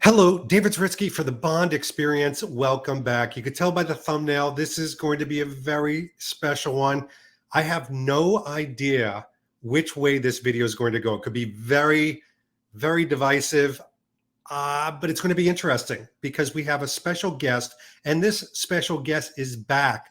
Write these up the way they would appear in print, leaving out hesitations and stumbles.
Hello, David Zritsky for the Bond Experience. Welcome back. You could tell by the thumbnail, this is going to be a very special one. I have no idea which way this video is going to go. It could be very, very divisive, but it's going to be interesting because we have a special guest, and this special guest is back.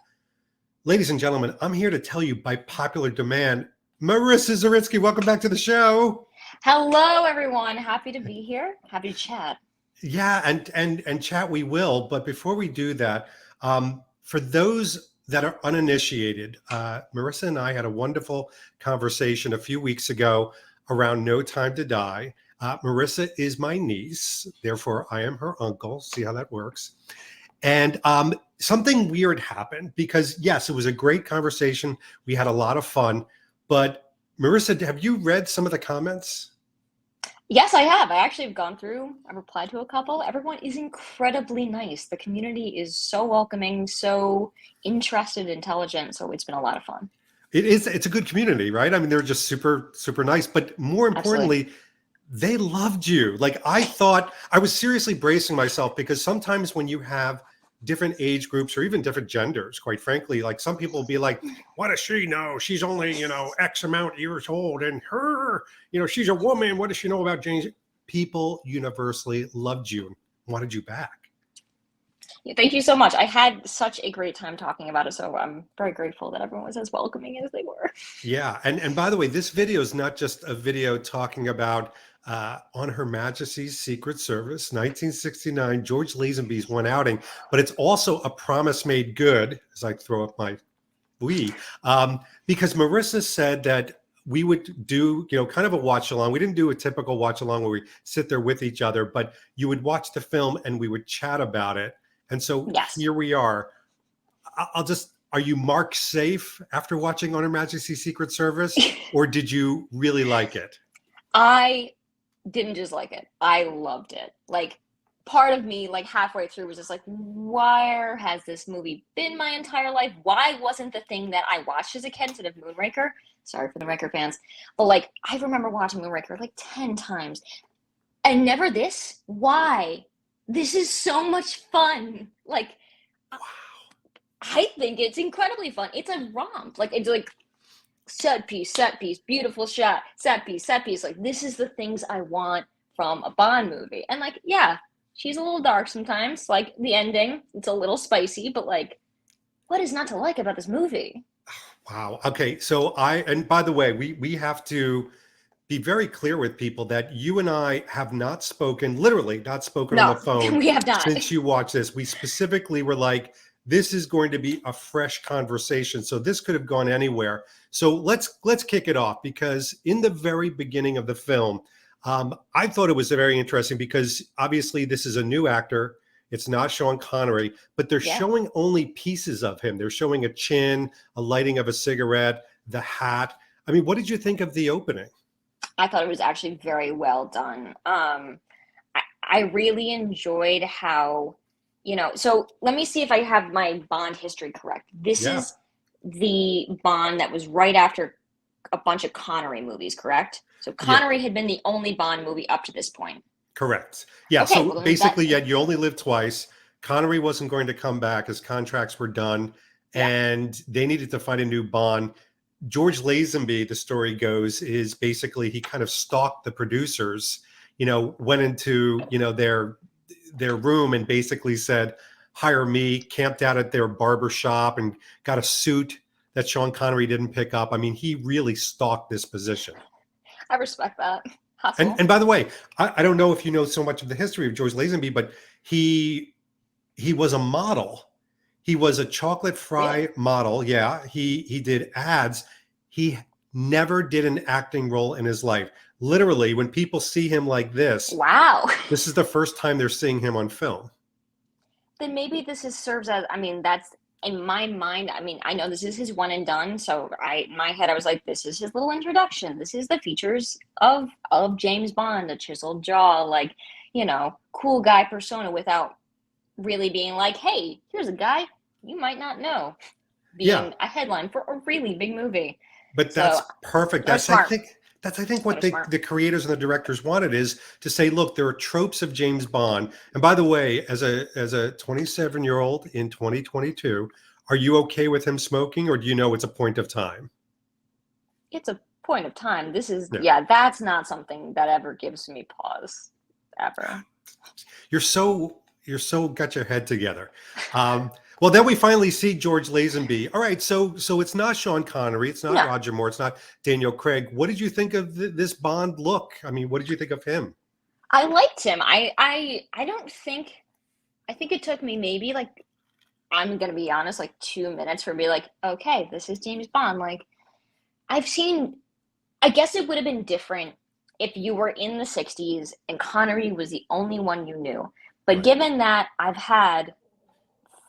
Ladies and gentlemen, I'm here to tell you by popular demand, Marissa Zritsky, welcome back to the show. Hello, everyone. Happy to be here. Happy to chat. Yeah, and chat we will. But before we do that, for those that are uninitiated, Marissa and I had a wonderful conversation a few weeks ago around No Time to Die. Marissa is my niece, therefore I am her uncle. See how that works. And something weird happened because, yes, it was a great conversation. We had a lot of fun. But Marissa, have you read some of the comments? Yes, I have. I actually have gone through. I've replied to a couple. Everyone is incredibly nice. The community is so welcoming, so interested, intelligent. So it's been a lot of fun. It is. It's a good community, right? I mean, they're just super, super nice. But more importantly, they loved you. Like, I thought, I was seriously bracing myself because sometimes when you have different age groups or even different genders, quite frankly, like some people will be like, what does she know? She's only, X amount of years old, and her, she's a woman. What does she know about James? People universally loved you and wanted you back. Yeah, thank you so much. I had such a great time talking about it. So I'm very grateful that everyone was as welcoming as they were. Yeah. And by the way, this video is not just a video talking about on Her Majesty's Secret Service, 1969, George Lazenby's one outing, but it's also a promise made good, as I throw up my because Marissa said that we would do, kind of a watch along. We didn't do a typical watch along where we sit there with each other, but you would watch the film and we would chat about it. And so Here we are. Are you marked safe after watching On Her Majesty's Secret Service, or did you really like it? I didn't just like it. I loved it. Like, part of me, like halfway through, was just like, where has this movie been my entire life? Why wasn't the thing that I watched as a kid instead of Moonraker? Sorry for the Raker fans. But like, I remember watching Moonraker like 10 times and never this. Why? This is so much fun. Like, wow. I think it's incredibly fun. It's a romp. Like, it's like set piece, beautiful shot, set piece. Like, this is the things I want from a Bond movie. And like, yeah, she's a little dark sometimes. Like, the ending, it's a little spicy, but like, what is not to like about this movie? Wow. Okay. So and by the way, we have to be very clear with people that you and I have not spoken, literally not spoken on the phone. We have not. Since you watched this. We specifically were like, this is going to be a fresh conversation. So this could have gone anywhere. So let's kick it off, because in the very beginning of the film, I thought it was very interesting because obviously this is a new actor. It's not Sean Connery, but they're showing only pieces of him. They're showing a chin, a lighting of a cigarette, the hat. I mean, what did you think of the opening? I thought it was actually very well done. I really enjoyed how, so let me see if I have my Bond history correct. This is the Bond that was right after a bunch of Connery movies, correct? So Connery had been the only Bond movie up to this point. Correct. Yeah. Okay, so basically, you only live twice. Connery wasn't going to come back. His contracts were done, and they needed to find a new Bond. George Lazenby, the story goes, is basically he kind of stalked the producers, went into, their room and basically said, hire me, camped out at their barber shop and got a suit that Sean Connery didn't pick up. I mean, he really stalked this position. I respect that. And by the way, I don't know if you know so much of the history of George Lazenby, but he was a model. He was a chocolate fry model. Yeah, he did ads. He never did an acting role in his life. Literally, when people see him like this, wow, this is the first time they're seeing him on film. Then maybe this serves as, that's in my mind. I know this is his one and done. So in my head, I was like, this is his little introduction. This is the features of James Bond, a chiseled jaw, like, cool guy persona without really being like, hey, here's a guy you might not know, being a headline for a really big movie. But that's perfect. That's, I think, Kind what of smart. the creators and the directors wanted, is to say, look, there are tropes of James Bond. And by the way, as a 27-year-old in 2022, are you okay with him smoking, or do you know it's a point of time? It's a point of time. This is, Yeah. yeah, that's not something that ever gives me pause, ever. You're so got your head together. Well, then we finally see George Lazenby. All right, so it's not Sean Connery, it's not No, Roger Moore, it's not Daniel Craig. What did you think of this Bond look? I mean, what did you think of him? I liked him. I don't think, I think it took me maybe like, I'm gonna be honest, like 2 minutes for me, like, okay, this is James Bond. Like, I've seen, I guess it would have been different if you were in the 60s and Connery was the only one you knew. But Right. given that I've had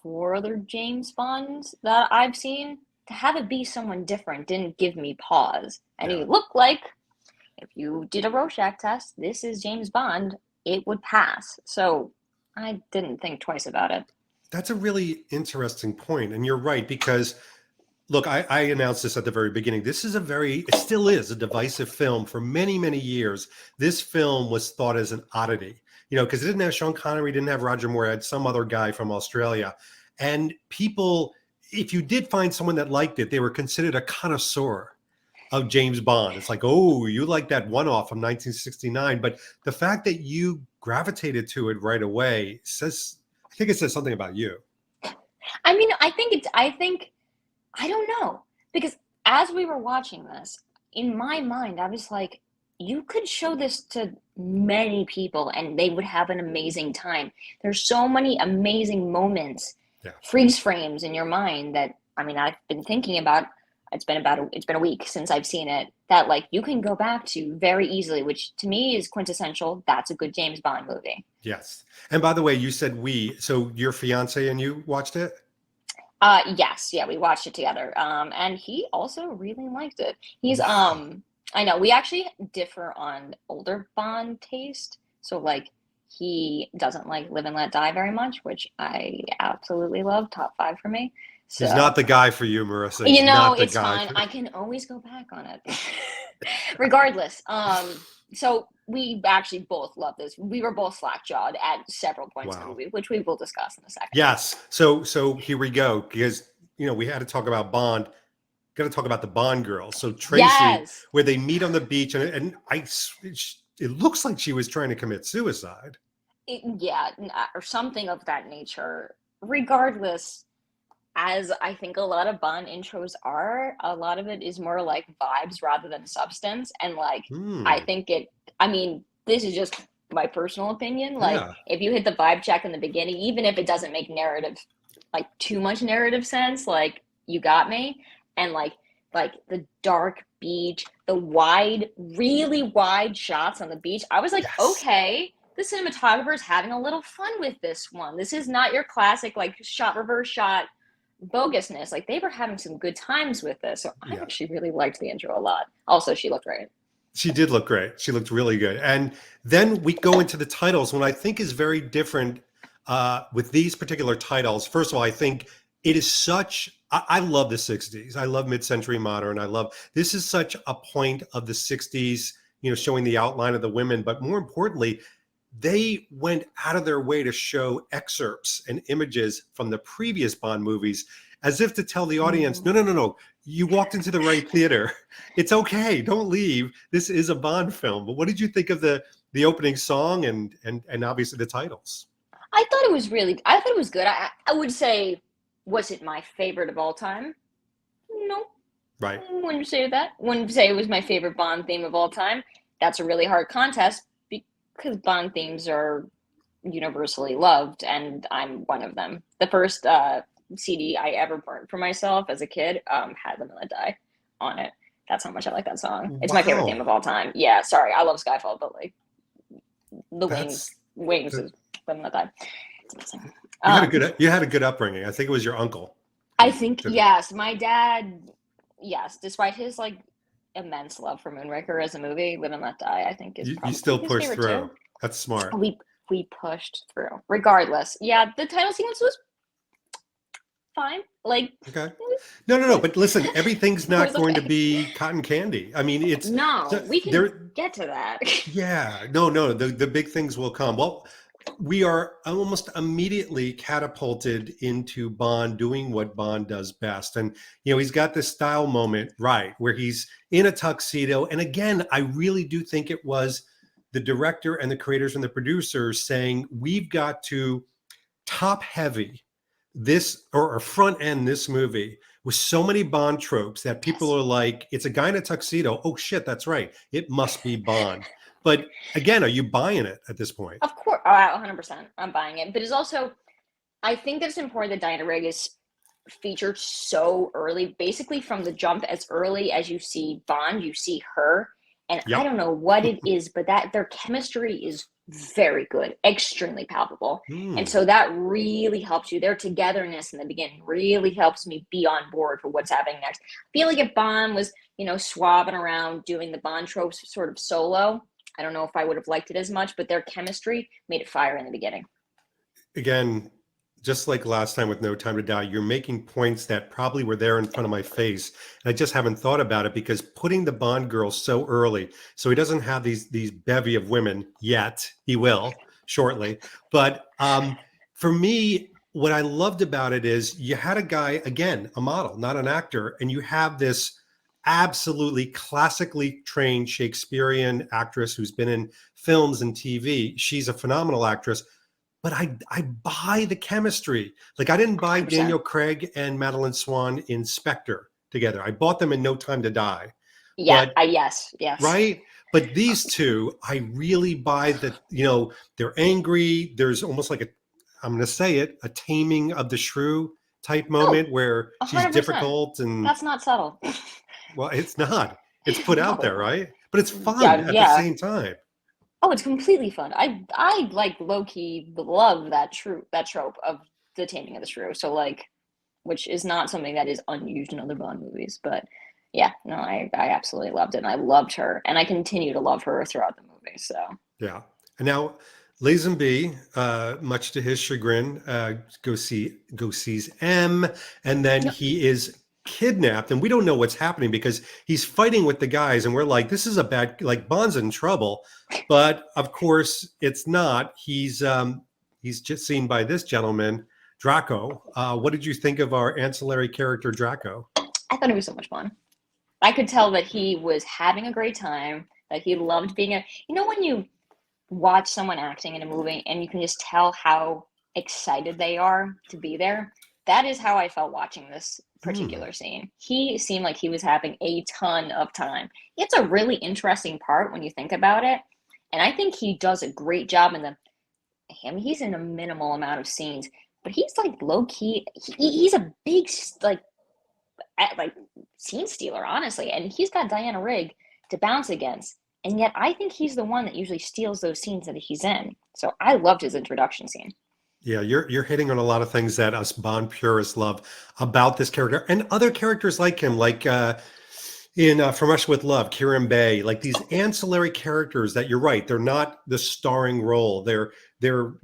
four other James Bonds that I've seen, to have it be someone different didn't give me pause. And he Yeah. looked like, if you did a Rorschach test, this is James Bond, it would pass. So I didn't think twice about it. That's a really interesting point, and you're right, because look, I announced this at the very beginning. This is it still is a divisive film. For many, many years, this film was thought as an oddity, because it didn't have Sean Connery, didn't have Roger Moore, it had some other guy from Australia. And people, if you did find someone that liked it, they were considered a connoisseur of James Bond. It's like, oh, you like that one-off from 1969. But the fact that you gravitated to it right away I think it says something about you. I mean, I don't know. Because as we were watching this, in my mind, I was like, you could show this to many people and they would have an amazing time. There's so many amazing moments, Yeah. freeze frames in your mind that, I mean, I've been thinking about. It's been a week since I've seen it, that like you can go back to very easily, which to me is quintessential. That's a good James Bond movie. Yes. And by the way, you said so your fiance and you watched it? Yes, yeah, we watched it together. And he also really liked it. Wow. I know we actually differ on older Bond taste. So like he doesn't like Live and Let Die very much, which I absolutely love. Top five for me. He's So not the guy for you, Marissa. He's not the it's guy fine. for I can always go back on it. Regardless. So we actually both love this. We were both slack-jawed at several points in the Wow. movie, which we will discuss in a second. Yes. So here we go, because we had to talk about Bond. Got to talk about the Bond girls. So Tracy, Yes. where they meet on the beach, and it looks like she was trying to commit suicide. Yeah, or something of that nature. Regardless, as I think a lot of Bond intros are, a lot of it is more like vibes rather than substance. And like, I Hmm. think I mean, this is just my personal opinion. Like, Yeah. if you hit the vibe check in the beginning, even if it doesn't make like too much narrative sense, like, you got me. And like the dark beach, the wide, really wide shots on the beach. I was like, Yes. okay, the cinematographer is having a little fun with this one. This is not your classic like shot reverse shot bogusness. Like they were having some good times with this. So I Yeah. actually really liked the intro a lot. Also, she looked great. She did look great. She looked really good. And then we go into the titles, what I think is very different with these particular titles. First of all, I think it is I love the 60s. I love mid-century modern. This is such a point of the 60s, showing the outline of the women. But more importantly, they went out of their way to show excerpts and images from the previous Bond movies, as if to tell the audience, no, no, no, no, you walked into the right theater. It's okay. Don't leave. This is a Bond film. But what did you think of the opening song and obviously the titles? I thought it was good. I would say, was it my favorite of all time? No, Right. wouldn't say that. Wouldn't say it was my favorite Bond theme of all time. That's a really hard contest because Bond themes are universally loved, and I'm one of them. The first CD I ever burned for myself as a kid had "Live and Let Die" on it. That's how much I like that song. It's my favorite theme Wow. of all time. Yeah, sorry, I love Skyfall, but like the That's wings that, is "Live and Let Die." It's amazing. you had a good upbringing. I think it was your uncle I who think did it. yes, my dad. Yes, despite his like immense love for Moonraker as a movie, "Live and Let Die" I think is You probably still his push favorite through. too. That's smart. We pushed through. Regardless, yeah, the title sequence was fine. Like, Okay. No. But listen, everything's it not was going to okay. be cotton candy. I mean, it's No, we can there. get to that. Yeah. No. The big things will come. Well, we are almost immediately catapulted into Bond doing what Bond does best. And, he's got this style moment, right, where he's in a tuxedo. And again, I really do think it was the director and the creators and the producers saying, we've got to top heavy this or front end this movie with so many Bond tropes that people Yes. are like, it's a guy in a tuxedo. Oh, shit, that's right. It must be Bond. But again, are you buying it at this point? Of course, 100%. I'm buying it. But it's also, I think that it's important that Diana Rigg is featured so early, basically from the jump. As early as you see Bond, you see her. And I Yep. don't know what it is, but that their chemistry is very good, extremely palpable. And Hmm. so that really helps you. Their togetherness in the beginning really helps me be on board for what's happening next. I feel like if Bond was, swabbing around doing the Bond tropes sort of solo, I don't know if I would have liked it as much, but their chemistry made it fire in the beginning. Again, just like last time with No Time to Die, you're making points that probably were there in front of my face. And I just haven't thought about it because putting the Bond girl so early, so he doesn't have these bevy of women yet. He will shortly. But for me, what I loved about it is you had a guy, again, a model, not an actor, and you have this absolutely classically trained Shakespearean actress who's been in films and TV. She's a phenomenal actress, but I buy the chemistry. Like I didn't buy 100%. Daniel Craig and Madeline Swan in Spectre together. I bought them in No Time to Die. Yeah, But yes. right, but these two, I really buy that. They're angry. There's almost like I'm going to say it, a taming of the shrew type Oh, moment where she's 100%. difficult and That's not subtle. well, it's not. It's put out there, No. right? But it's fun Yeah, at the yeah. same time. Oh, it's completely fun. I like low key love that trope of the taming of the shrew. So like, which is not something that is unused in other Bond movies. But yeah, no, I absolutely loved it, and I loved her, and I continue to love her throughout the movie. So Yeah. And now Lazenby, much to his chagrin, sees M, and then yep. he is kidnapped, and we don't know what's happening because he's fighting with the guys, and we're like, this is a bad, like Bond's in trouble, but of course it's not. He's just seen by this gentleman, Draco. What did you think of our ancillary character, Draco? I thought it was so much fun. I could tell that he was having a great time. That he loved being a. When you watch someone acting in a movie and you can just tell how excited they are to be there. That is how I felt watching this Hmm. particular scene. He seemed like he was having a ton of time. It's a really interesting part when you think about it. And I think he does a great job in he's in a minimal amount of scenes, but he's like low key. He's a big like scene stealer, honestly. And he's got Diana Rigg to bounce against. And yet I think he's the one that usually steals those scenes that he's in. So I loved his introduction scene. Yeah, you're hitting on a lot of things that us Bond purists love about this character and other characters like him, like in From Russia with Love, Kieran Bay, like these Oh, yeah. ancillary characters that you're right, they're not the starring role. They're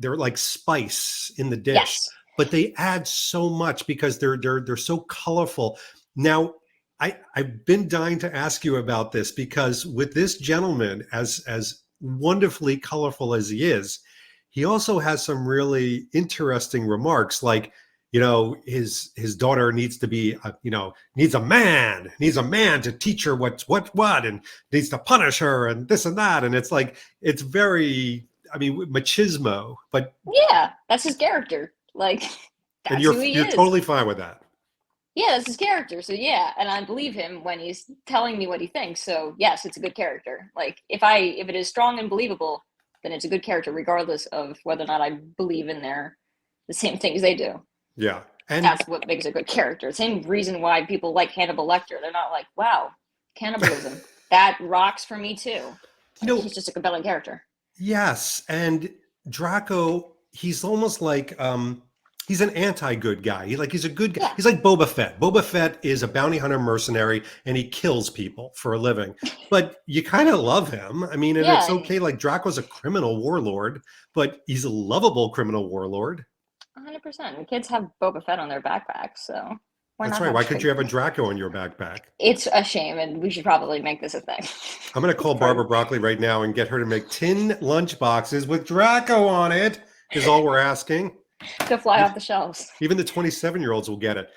like spice in the dish, Yes. but they add so much because they're so colorful. Now, I've been dying to ask you about this because with this gentleman, as wonderfully colorful as he is, he also has some really interesting remarks like his daughter needs to be needs a man to teach her what's what and needs to punish her and this and that, and it's like it's very, I mean, machismo, but Yeah, that's his character. Like, and that's you're who he you're is. totally fine with that. Yeah, that's his character. So yeah, and I believe him when he's telling me what he thinks. So yes, it's a good character. Like if it is strong and believable, then it's a good character, regardless of whether or not I believe in the same things they do. Yeah. And That's what makes a good character. Same reason why people like Hannibal Lecter. They're not like, wow, cannibalism. That rocks for me too. you Like know he's just a compelling character. yes, and Draco, he's almost like he's an anti-good guy. He's a good guy. Yeah. He's like Boba Fett. Boba Fett is a bounty hunter mercenary and he kills people for a living. But you kind of love him. I mean, and Yeah, it's and okay, like Draco's a criminal warlord, but he's a lovable criminal warlord. 100%. The kids have Boba Fett on their backpacks, so why That's not right. have Why could Draco? you have a Draco in your backpack? It's a shame, and we should probably make this a thing. I'm going to call Barbara Broccoli right now and get her to make tin lunch boxes with Draco on it, is all we're asking. To fly off the shelves. Even the 27-year-olds will get it.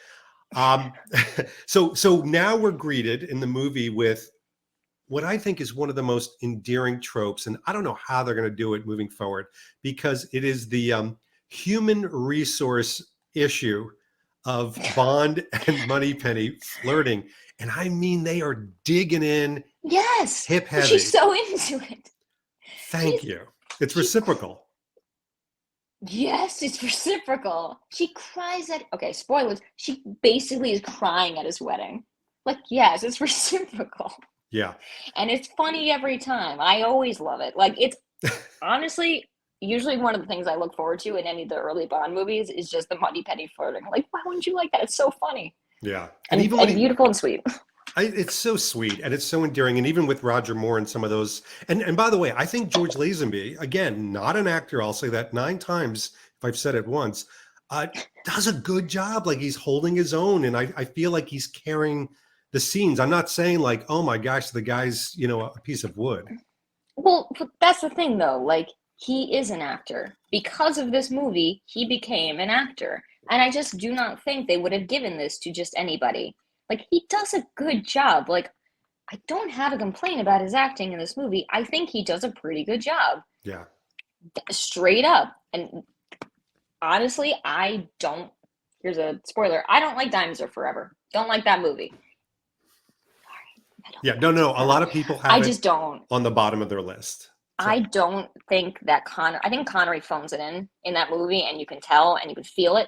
So now we're greeted in the movie with what I think is one of the most endearing tropes, and I don't know how they're going to do it moving forward, because it is the human resource issue of Bond and Moneypenny flirting. And I mean, they are digging in. Yes. Hip heavy. She's so into it. Thank you. It's reciprocal. Yes, it's reciprocal. She cries at, okay, spoilers. She basically is crying at his wedding. Like, yes, it's reciprocal. Yeah. And it's funny every time. I always love it. Like, it's honestly usually one of the things I look forward to in any of the early Bond movies is just the Moneypenny flirting. Like, why wouldn't you like that? It's so funny. Yeah. And even and beautiful and sweet. It's so sweet and it's so endearing. And even with Roger Moore and some of those, and by the way, I think George Lazenby, again, not an actor, I'll say that 9 times if I've said it once, does a good job. Like, he's holding his own, and I feel like he's carrying the scenes. I'm not saying like, oh my gosh, the guy's, a piece of wood. Well, that's the thing though. Like, he is an actor. Because of this movie, he became an actor. And I just do not think they would have given this to just anybody. Like, he does a good job. Like, I don't have a complaint about his acting in this movie. I think he does a pretty good job. Yeah. Straight up. And honestly, I don't, here's a spoiler, I don't like Diamonds Are Forever. Don't like that movie. Yeah, no. A lot of people have I just don't. On the bottom of their list. So. I don't think that I think Connery phones it in that movie, and you can tell and you can feel it.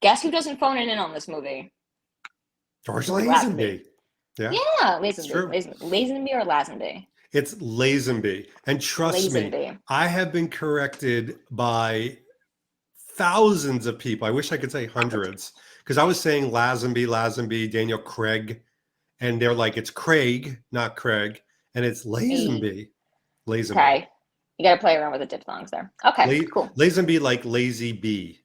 Guess who doesn't phone it in on this movie? George Lazenby. Yeah, Lazenby. Lazenby or Lazenby? It's Lazenby. And trust me, I have been corrected by thousands of people. I wish I could say hundreds, because I was saying Lazenby, Daniel Craig, and they're like, it's Craig, not Craig, and it's Lazenby. Lazenby. Okay, you got to play around with the diphthongs there. Okay, cool. Lazenby, like lazy bee.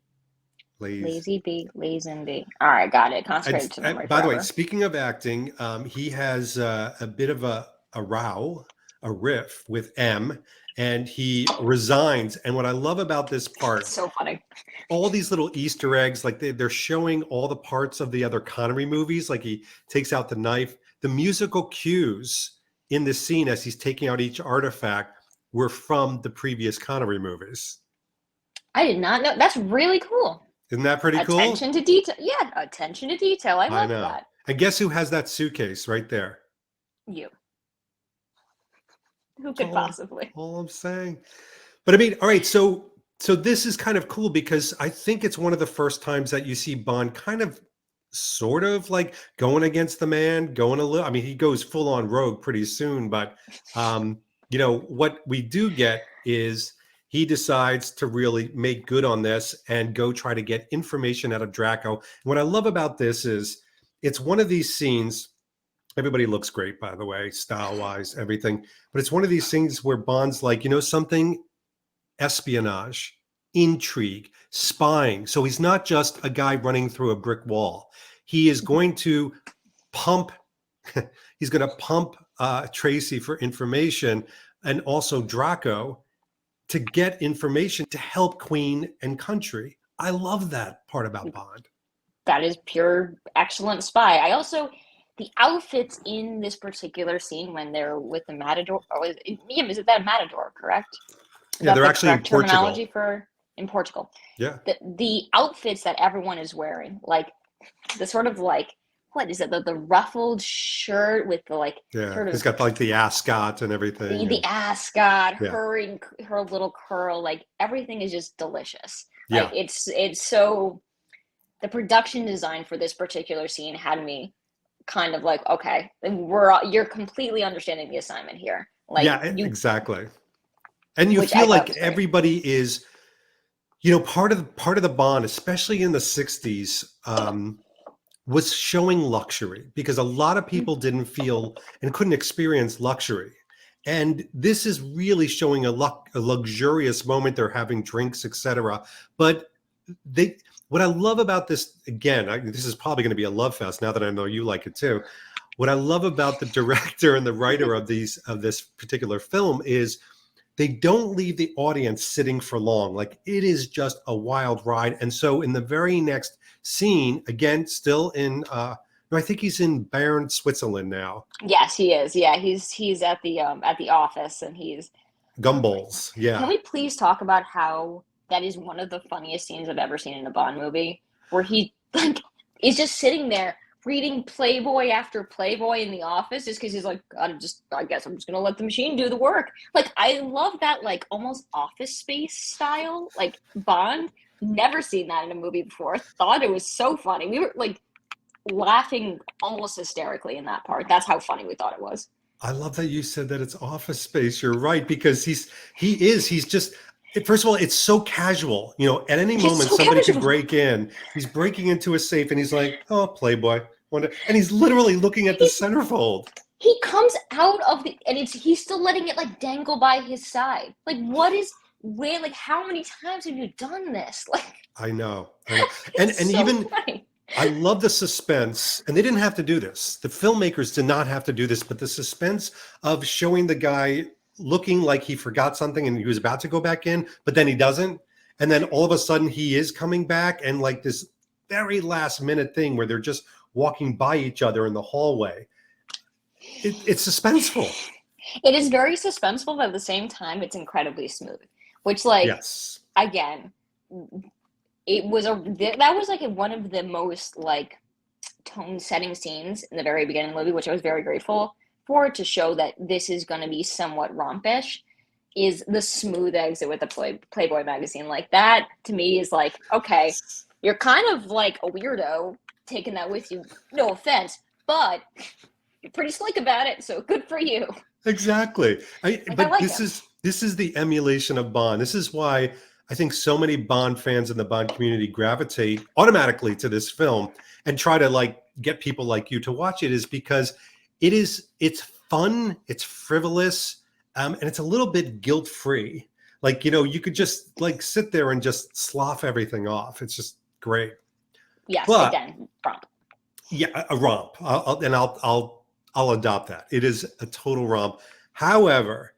Lazy bee, Lazenby. All right, got it. Concentrated to memory. By the way, speaking of acting, he has a bit of a row, a riff with M, and he resigns. And what I love about this part, it's so funny. All these little Easter eggs, like they're showing all the parts of the other Connery movies. Like, he takes out the knife. The musical cues in this scene as he's taking out each artifact were from the previous Connery movies. I did not know. That's really cool. Isn't that pretty cool? Attention to detail. Yeah, attention to detail. I love that. And guess who has that suitcase right there? You. Who could possibly? All I'm saying. But I mean, all right, so this is kind of cool, because I think it's one of the first times that you see Bond kind of sort of like going against the man, going a little, I mean, he goes full on rogue pretty soon, but what we do get is he decides to really make good on this and go try to get information out of Draco. And what I love about this is it's one of these scenes. Everybody looks great, by the way, style-wise, everything. But it's one of these things where Bond's like, something, espionage, intrigue, spying. So he's not just a guy running through a brick wall. He is going to pump, Tracy for information, and also Draco to get information to help Queen and country. I love that part about Bond. That is pure excellent spy. I also, the outfits in this particular scene when they're with the Matador, is it that Matador, correct? Yeah, they're actually in Portugal. Terminology in Portugal. Yeah. The outfits that everyone is wearing, like the sort of like, what is it? The ruffled shirt with the like. Yeah, sort of, he's got like the ascot and everything. The ascot, her little curl, like everything is just delicious. Yeah. Like it's so. The production design for this particular scene had me kind of like, okay, you're completely understanding the assignment here. Like, exactly. And you feel like everybody is, part of the Bond, especially in the 60s, was showing luxury, because a lot of people didn't feel and couldn't experience luxury. And this is really showing a luxurious moment. They're having drinks, etc. But they what I love about this, again, this is probably going to be a love fest now that I know you like it too. What I love about the director and the writer of this particular film is they don't leave the audience sitting for long. Like, it is just a wild ride. And so in the very next scene, again, still in no, I think he's in Bern, Switzerland now. Yes, he is. Yeah, he's at the office, and he's Gumballs. Can Yeah. we please talk about how that is one of the funniest scenes I've ever seen in a Bond movie, where he like is just sitting there reading Playboy after Playboy in the office just because he's like, I guess I'm just gonna let the machine do the work. Like, I love that, like, almost Office Space style, like, Bond. Never seen that in a movie before. Thought it was so funny. We were like laughing almost hysterically in that part. That's how funny we thought it was. I love that you said that it's Office Space. You're right, because he's just, first of all, it's so casual. You know, at any It's moment so somebody could casual. break in. He's breaking into a safe and he's like, "Oh, Playboy." And he's literally looking at the centerfold. He comes out of the and he's still letting it like dangle by his side. Like, like, how many times have you done this? Like, I know. And so even funny. I love the suspense, and they didn't have to do this. The filmmakers did not have to do this, but the suspense of showing the guy looking like he forgot something and he was about to go back in, but then he doesn't. And then all of a sudden he is coming back, and like this very last minute thing where they're just walking by each other in the hallway. It's suspenseful. It is very suspenseful, but at the same time, it's incredibly smooth. Which, like, Yes. again, that was like one of the most like tone setting scenes in the very beginning of the movie, which I was very grateful for, to show that this is going to be somewhat rompish, is the smooth exit with the Playboy magazine. Like, that to me is like, okay, you're kind of like a weirdo taking that with you, no offense, but you're pretty slick about it, so good for you. Exactly. But like this is the emulation of Bond. This is why I think so many Bond fans in the Bond community gravitate automatically to this film and try to like get people like you to watch it, is because it's fun, it's frivolous, and it's a little bit guilt-free. Like, you know, you could just like sit there and just slough everything off. It's just great. Yes, But again, romp. yeah, a romp. I'll adopt that. It is a total romp. However,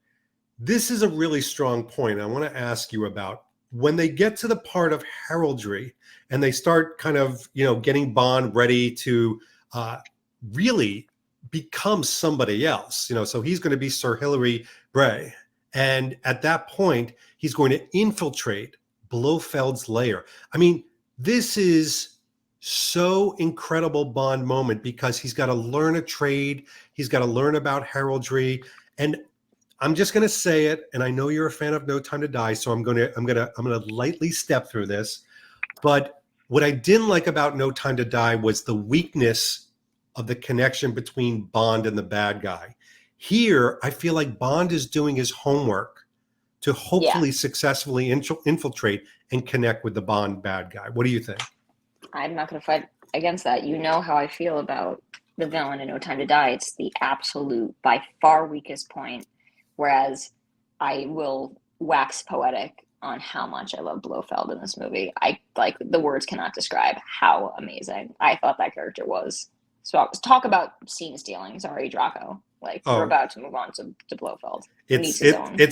this is a really strong point I want to ask you about. When they get to the part of heraldry and they start kind of, you know, getting Bond ready to really become somebody else, you know, so he's going to be Sir Hilary Bray. And at that point, he's going to infiltrate Blofeld's lair. I mean, this is so incredible Bond moment, because he's got to learn a trade. He's got to learn about heraldry. And I'm just going to say it, and I know you're a fan of No Time to Die, so I'm going to lightly step through this. But what I didn't like about No Time to Die was the weakness of the connection between Bond and the bad guy. Here, I feel like Bond is doing his homework to hopefully successfully infiltrate and connect with the Bond bad guy. What do you think? I'm not going to fight against that. You know how I feel about the villain in No Time to Die. It's the absolute, by far, weakest point. Whereas I will wax poetic on how much I love Blofeld in this movie. I like, the words cannot describe how amazing I thought that character was. So talk about scene stealing. Sorry, Draco. Like, we're about to move on to Blofeld. It's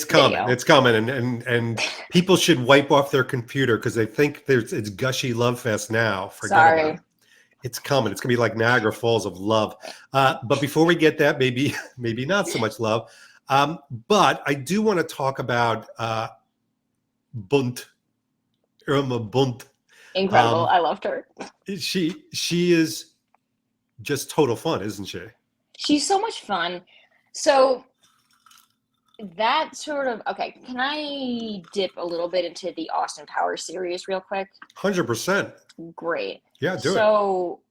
coming. Video. It's coming, and people should wipe off their computer because they think it's gushy love fest now. Forget about it. It's coming. It's gonna be like Niagara Falls of love. But before we get that, maybe not so much love. But I do want to talk about Bunt, Irma Bunt. Incredible. I loved her. She is just total fun, isn't she? She's so much fun. So that sort of, okay, can I dip a little bit into the Austin Powers series real quick? 100%. Great. Yeah, do it. So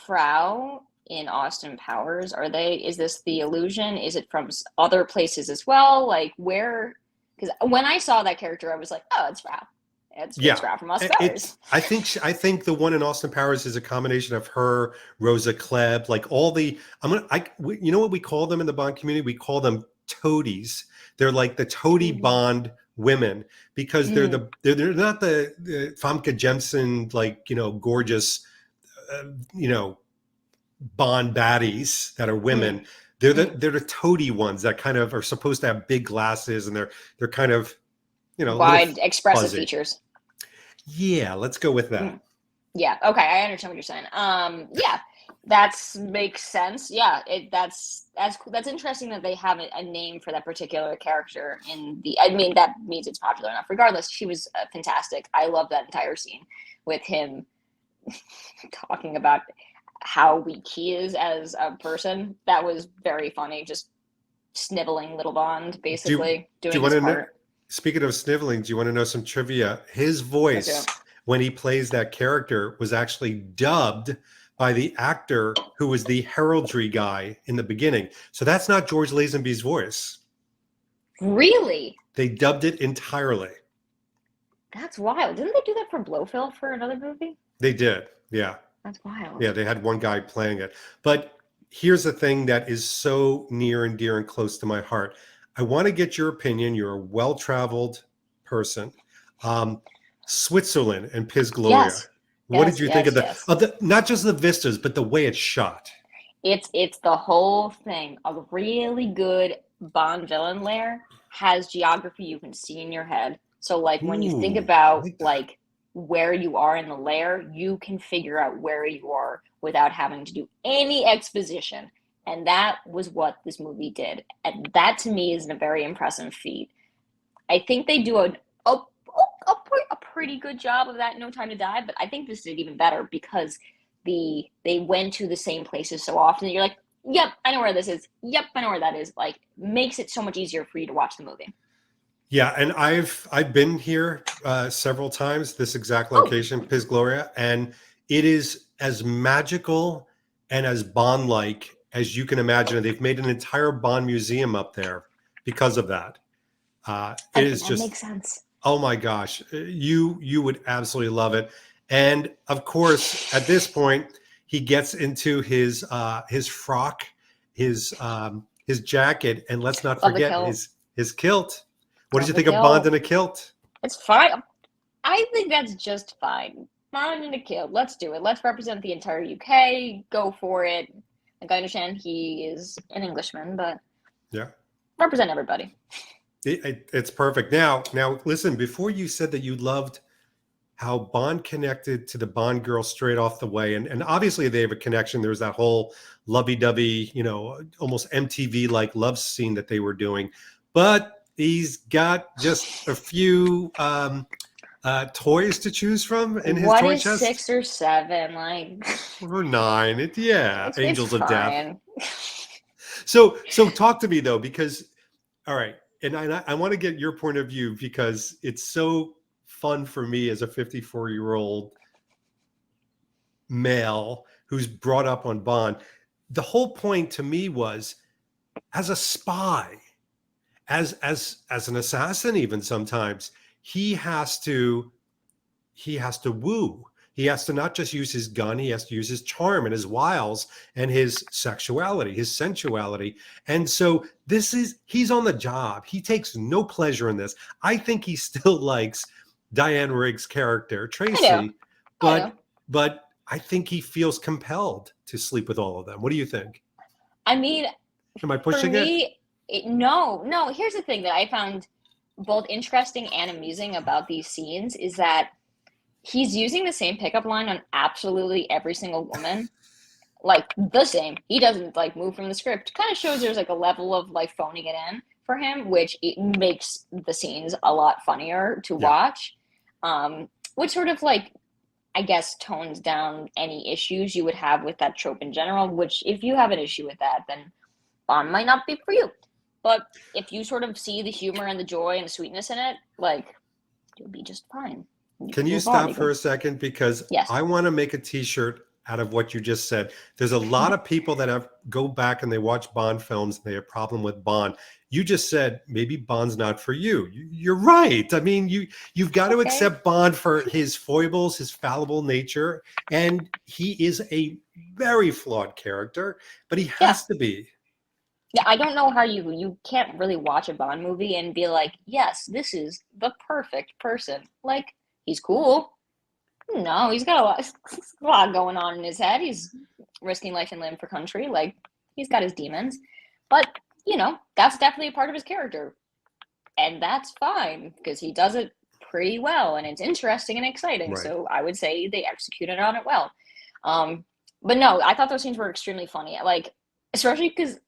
Frau in Austin Powers, is this the illusion? Is it from other places as well? Like, where? Because when I saw that character, I was like, oh, it's Frau. It's Frau from Austin Powers. I think the one in Austin Powers is a combination of her, Rosa Klebb, like all the. You know what we call them in the Bond community? We call them toadies. They're like the toady Bond women because they're not the Famke Jensen, like, gorgeous, Bond baddies that are women. They're the toady ones that kind of are supposed to have big glasses, and they're kind of, a little Wide expressive fuzzy. features. Yeah, let's go with that. Yeah. Okay, I understand what you're saying. Yeah, that makes sense. Yeah, that's cool. That's interesting that they have a name for that particular character in the. I mean, that means it's popular enough. Regardless, she was fantastic. I love that entire scene with him talking about how weak he is as a person. That was very funny. Just sniveling little Bond, basically doing his part. Speaking of sniveling, do you want to know some trivia? His voice, when he plays that character, was actually dubbed by the actor who was the heraldry guy in the beginning. So that's not George Lazenby's voice. Really? They dubbed it entirely. That's wild. Didn't they do that for Blofeld for another movie? They did, yeah. That's wild. Yeah, they had one guy playing it. But here's the thing that is so near and dear and close to my heart. I want to get your opinion. You're a well-traveled person. Switzerland and Piz Gloria. Yes. What did you think of the not just the vistas, but the way it's shot? It's the whole thing. A really good Bond villain lair has geography you can see in your head. So like when you think about like where you are in the lair, you can figure out where you are without having to do any exposition. And that was what this movie did. And that to me is a very impressive feat. I think they do a pretty good job of that in No Time to Die, but I think this did even better because they went to the same places so often that you're like, yep, I know where this is. Yep, I know where that is. Like, makes it so much easier for you to watch the movie. Yeah, and I've been here several times, this exact location, Piz Gloria, and it is as magical and as Bond-like as you can imagine. And they've made an entire Bond museum up there because of that. It is just, makes sense. Oh my gosh, you would absolutely love it. And of course, at this point, he gets into his frock, his jacket, and let's not forget his kilt. What did you think of Bond in a kilt? It's fine. I think that's just fine. Bond in a kilt. Let's do it. Let's represent the entire UK. Go for it. Like, I understand he is an Englishman, but yeah, represent everybody. It's perfect. Now, listen, before you said that you loved how Bond connected to the Bond girl straight off the way, and obviously they have a connection. There's that whole lovey-dovey, almost MTV-like love scene that they were doing. But he's got just a few toys to choose from in his toy chest. What is 6 or 7? Like, or 9. Angels of Death. So talk to me though, because all right. And I want to get your point of view because it's so fun for me as a 54-year-old male who's brought up on Bond. The whole point to me was, as a spy, as an assassin, even sometimes he has to woo. He has to not just use his gun, he has to use his charm and his wiles and his sexuality, his sensuality. And so he's on the job. He takes no pleasure in this. I think he still likes Diane Rigg's character, Tracy, but I think he feels compelled to sleep with all of them. What do you think? I mean, am I pushing it? No. Here's the thing that I found both interesting and amusing about these scenes is that he's using the same pickup line on absolutely every single woman. Like, the same. He doesn't, like, move from the script. Kind of shows there's, like, a level of, like, phoning it in for him, which it makes the scenes a lot funnier to watch. Which sort of, like, I guess tones down any issues you would have with that trope in general, which if you have an issue with that, then Bond might not be for you. But if you sort of see the humor and the joy and the sweetness in it, like, you'll be just fine. Can you stop for a second? Because I want to make a t-shirt out of what you just said. There's a lot of people that go back and they watch Bond films and they have a problem with Bond. You just said maybe Bond's not for you. You're right. I mean, you've got to accept Bond for his foibles, his fallible nature, and he is a very flawed character, but he has to be. Yeah, I don't know how you can't really watch a Bond movie and be like, yes, this is the perfect person. Like, he's cool. No, he's got a lot going on in his head. He's risking life and limb for country. Like, he's got his demons. But, that's definitely a part of his character. And that's fine because he does it pretty well and it's interesting and exciting. Right. So I would say they executed on it well. Um, but no, I thought those scenes were extremely funny. Like, especially because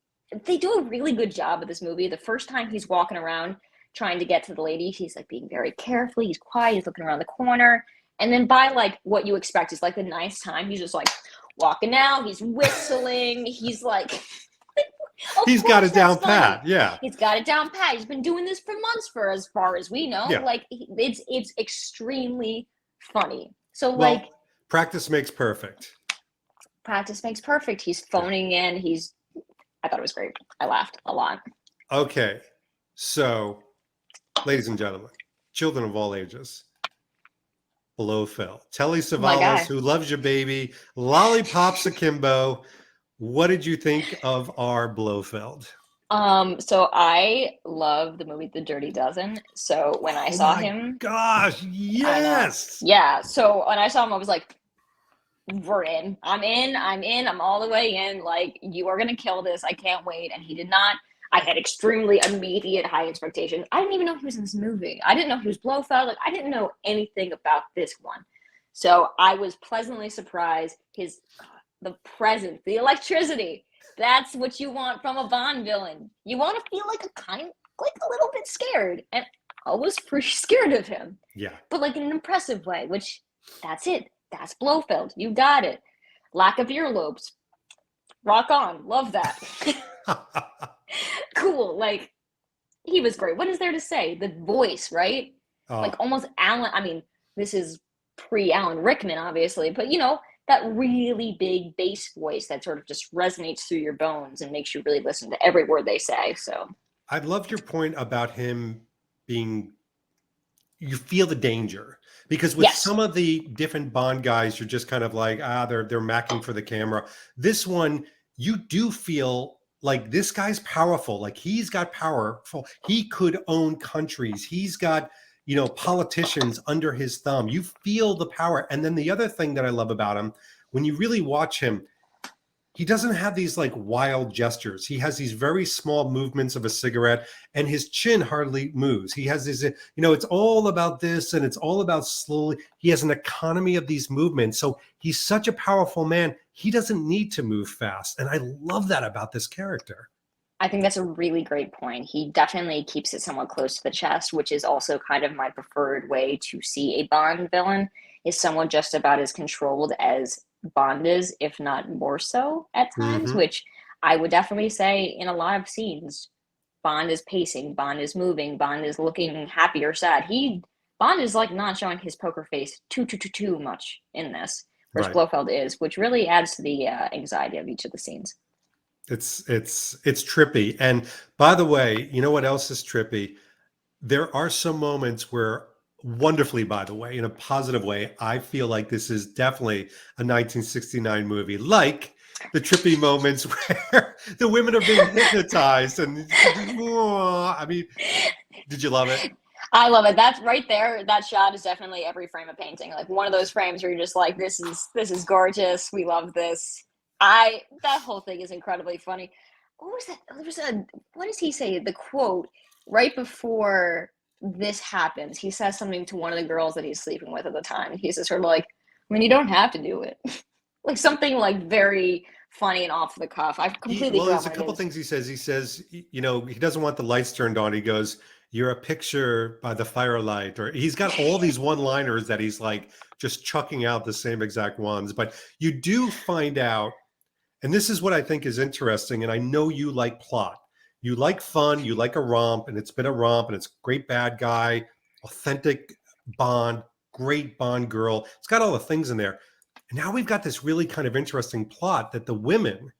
they do a really good job with this movie. The first time he's walking around trying to get to the lady, he's like being very careful. He's quiet. He's looking around the corner. And then by like what you expect is like the nice time, he's just like walking out. He's whistling. He's like, of He's got course it down that's funny. pat. Yeah. He's got it down pat. He's been doing this for months, for as far as we know. Yeah. Like it's extremely funny. So Well, like practice makes perfect. practice makes perfect. He's phoning in. I thought it was great. I laughed a lot. Okay. So, ladies and gentlemen, children of all ages, below Phil, Telly My guy. Savalas, who loves you, baby, Lollipops Akimbo. What did you think of our Blofeld? So I love the movie The Dirty Dozen. So when I saw him, gosh, yes. Yeah. So when I saw him, I was like, we're in. I'm in. I'm all the way in. Like, you are gonna kill this. I can't wait. And he did not. I had extremely immediate high expectations. I didn't even know he was in this movie. I didn't know he was Blofeld. Like, I didn't know anything about this one. So I was pleasantly surprised. The presence, the electricity. That's what you want from a Bond villain. You want to feel like a little bit scared. And I was pretty scared of him. Yeah. But like in an impressive way, which that's it. That's Blofeld. You got it. Lack of earlobes. Rock on. Love that. Cool. Like, he was great. What is there to say? The voice, right? Like almost Alan. I mean, this is pre-Alan Rickman, obviously, but that really big bass voice that sort of just resonates through your bones and makes you really listen to every word they say. So I loved your point about him being, you feel the danger, because with some of the different Bond guys, you're just kind of like, they're macking for the camera. This one, you do feel like this guy's powerful. Like, he's got powerful. He could own countries. He's got, politicians under his thumb. You feel the power. And then the other thing that I love about him, when you really watch him, he doesn't have these like wild gestures. He has these very small movements of a cigarette, and his chin hardly moves. He has this, it's all about this and it's all about slowly. He has an economy of these movements. So he's such a powerful man. He doesn't need to move fast. And I love that about this character. I think that's a really great point. He definitely keeps it somewhat close to the chest, which is also kind of my preferred way to see a Bond villain, is someone just about as controlled as Bond is, if not more so at times, which I would definitely say in a lot of scenes, Bond is pacing, Bond is moving, Bond is looking happy or sad. Bond is like not showing his poker face too much in this, whereas Blofeld is, which really adds to the anxiety of each of the scenes. It's trippy. And by the way, you know what else is trippy? There are some moments where, wonderfully, by the way, in a positive way, I feel like this is definitely a 1969 movie, like the trippy moments where the women are being hypnotized. And I mean, did you love it? I love it. That's right there. That shot is definitely every frame of painting. Like one of those frames where you're just like, this is gorgeous. We love this. That whole thing is incredibly funny. What was that? What does he say? The quote right before this happens, he says something to one of the girls that he's sleeping with at the time. He's just sort of like, I mean, you don't have to do it. Like something like very funny and off the cuff. I've completely there's a couple things he says. He says, he doesn't want the lights turned on. He goes, "You're a picture by the firelight," or he's got all these one-liners that he's like just chucking out the same exact ones. But you do find out, and this is what I think is interesting, and I know you like plot. You like fun, you like a romp, and it's been a romp, and it's great bad guy, authentic Bond, great Bond girl. It's got all the things in there. And now we've got this really kind of interesting plot that the women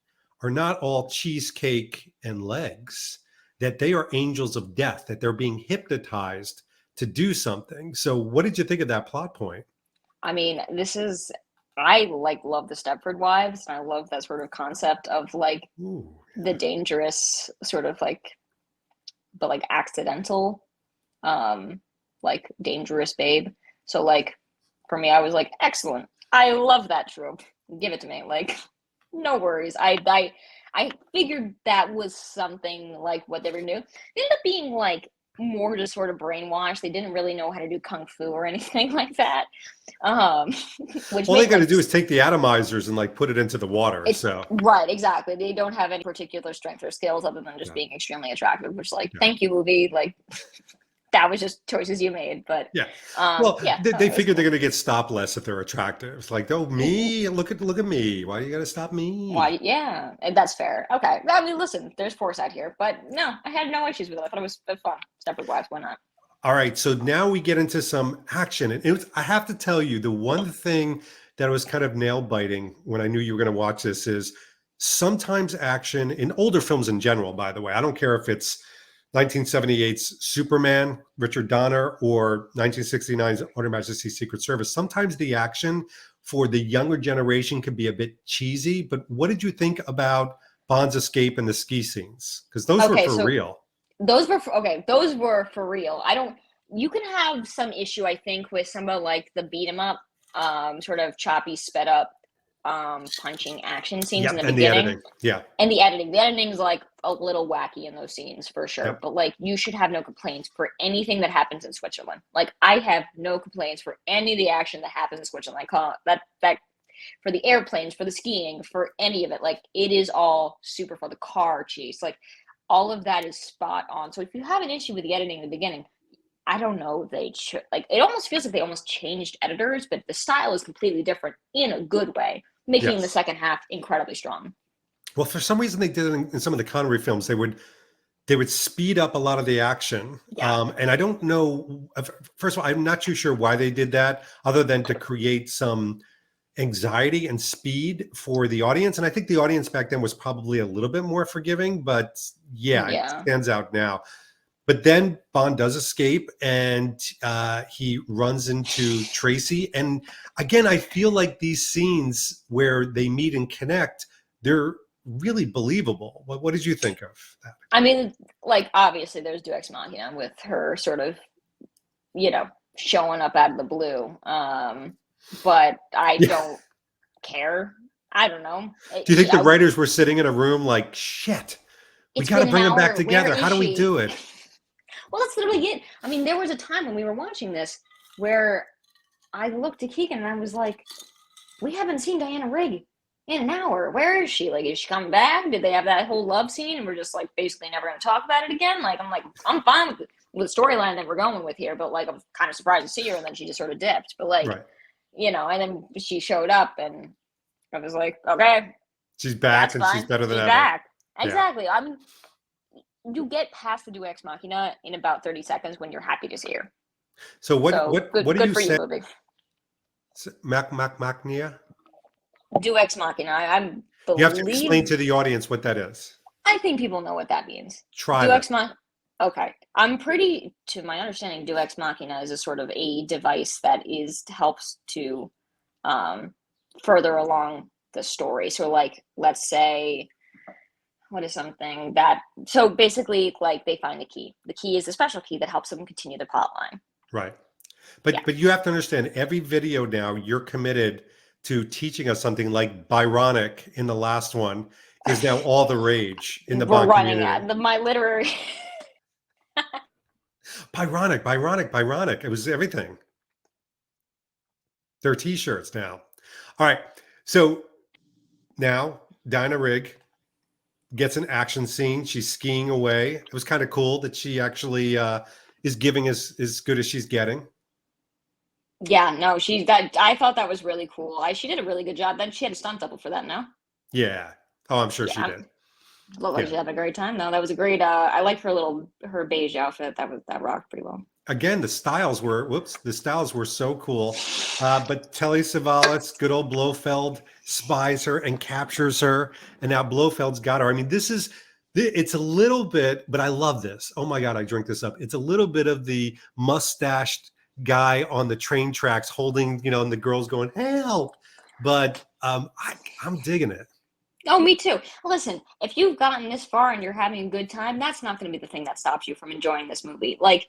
are not all cheesecake and legs, that they are angels of death, that they're being hypnotized to do something. So what did you think of that plot point? I mean, I love the Stepford Wives, and I love that sort of concept of like the dangerous sort of like, but like accidental, like dangerous babe. So like for me, I was like, excellent. I love that trope. Give it to me. Like, no worries. I figured that was something like what they were doing. It ended up being like more just sort of brainwashed. They didn't really know how to do kung fu or anything like that. Um, which All they made got to like do is take the atomizers and like put it into the water. it's So right, exactly. They don't have any particular strength or skills other than just yeah, being extremely attractive, which like, yeah. thank you, movie. Like that was just choices you made. But Yeah. Well, yeah, they it was figure they're cool. going to get stopped less if they're attractive. It's like, oh, me, look at me. Why you got to stop me? Why, yeah, and that's fair. Okay. I mean, listen, there's foresight here, but no, I had no issues with it. I thought it was fun. Stepford Wives, why not? All right, so now we get into some action, and I have to tell you, the one thing that was kind of nail biting when I knew you were going to watch this is sometimes action in older films in general. By the way, I don't care if it's 1978's Superman, Richard Donner, or 1969's Her Majesty's Secret Service. Sometimes the action for the younger generation can be a bit cheesy. But what did you think about Bond's escape and the ski scenes? Because those were Okay, for so real. those were for real. I don't, you can have some issue, I think, with some of like the beat 'em up, sort of choppy, sped up, punching action scenes in Yep, the and the beginning. editing. Yeah, And the editing. The editing's like a little wacky in those scenes for sure. yep. But like you should have no complaints for anything that happens in Switzerland. Like I have no complaints for any of the action that happens in Switzerland. I call it that for the airplanes, for the skiing, for any of it. Like it is all super fun. The car chase, like all of that is spot on. So if you have an issue with the editing in the beginning, I don't know, they should like it almost feels like they almost changed editors, but the style is completely different in a good way, making the Yes. second half incredibly strong. Well, for some reason they did it in some of the Connery films. They would speed up a lot of the action, Yeah. and I don't know. First of all, I'm not too sure why they did that, other than to create some anxiety and speed for the audience. And I think the audience back then was probably a little bit more forgiving. But yeah, it Yeah. stands out now. But then Bond does escape, and he runs into Tracy. And again, I feel like these scenes where they meet and connect, they're really believable. What did you think of that? I mean, like obviously there's Do Ex Machina with her sort of, showing up out of the blue. But I Yeah. don't care. I don't know. Do you think the writers were sitting in a room like, shit, we It's got to been an bring them back hour. Where together? is How do we she? do it? Well, that's literally it. I mean, there was a time when we were watching this where I looked at Keegan and I was like, we haven't seen Diana Rigg in an hour. Where is she? Like, is she coming back? Did they have that whole love scene and we're just like basically never going to talk about it again? Like, I'm fine with the storyline that we're going with here, but like, I'm kind of surprised to see her. And then she just sort of dipped. But like, Right. and then she showed up and I was like, okay, She's back that's and she's fine. better than She's ever. back. Yeah. Exactly. I mean, you get past the Do Ex Machina in about 30 seconds when you're happy to see her. So what So what good, what do good you for you, say? movie. Machnia? Do Ex Machina. I You have to believe. explain to the audience what that is. I think people know what that means. Try Do that. Ex Machina. Okay, I'm pretty. To my understanding, Do Ex Machina is a sort of a device that helps to further along the story. So, like, let's say what is something that so basically like they find the key. The key is a special key that helps them continue the plot line. Right. But Yeah. but you have to understand every video now you're committed to teaching us something like Byronic in the last one is now all the rage in the We're Bond running community. at my literary. Byronic. It was everything. They're t-shirts now. All right. So now Dinah Rigg gets an action scene. She's skiing away. It was kind of cool that she actually is giving as good as she's getting. Yeah, no, she's that. I thought that was really cool. She did a really good job. Then she had a stunt double for that. No, Yeah. Oh, I'm sure yeah, she did. looked like Yeah. she had a great time though. That was a great. I liked her beige outfit. That rocked pretty well. Again, the styles were so cool. But Telly Savalas, good old Blofeld, spies her and captures her, and now Blofeld's got her. I mean, it's a little bit, but I love this. Oh my God, I drink this up. It's a little bit of the mustached guy on the train tracks holding, and the girl's going, help. But I'm digging it. Oh, me too. Listen, if you've gotten this far and you're having a good time, that's not going to be the thing that stops you from enjoying this movie. Like,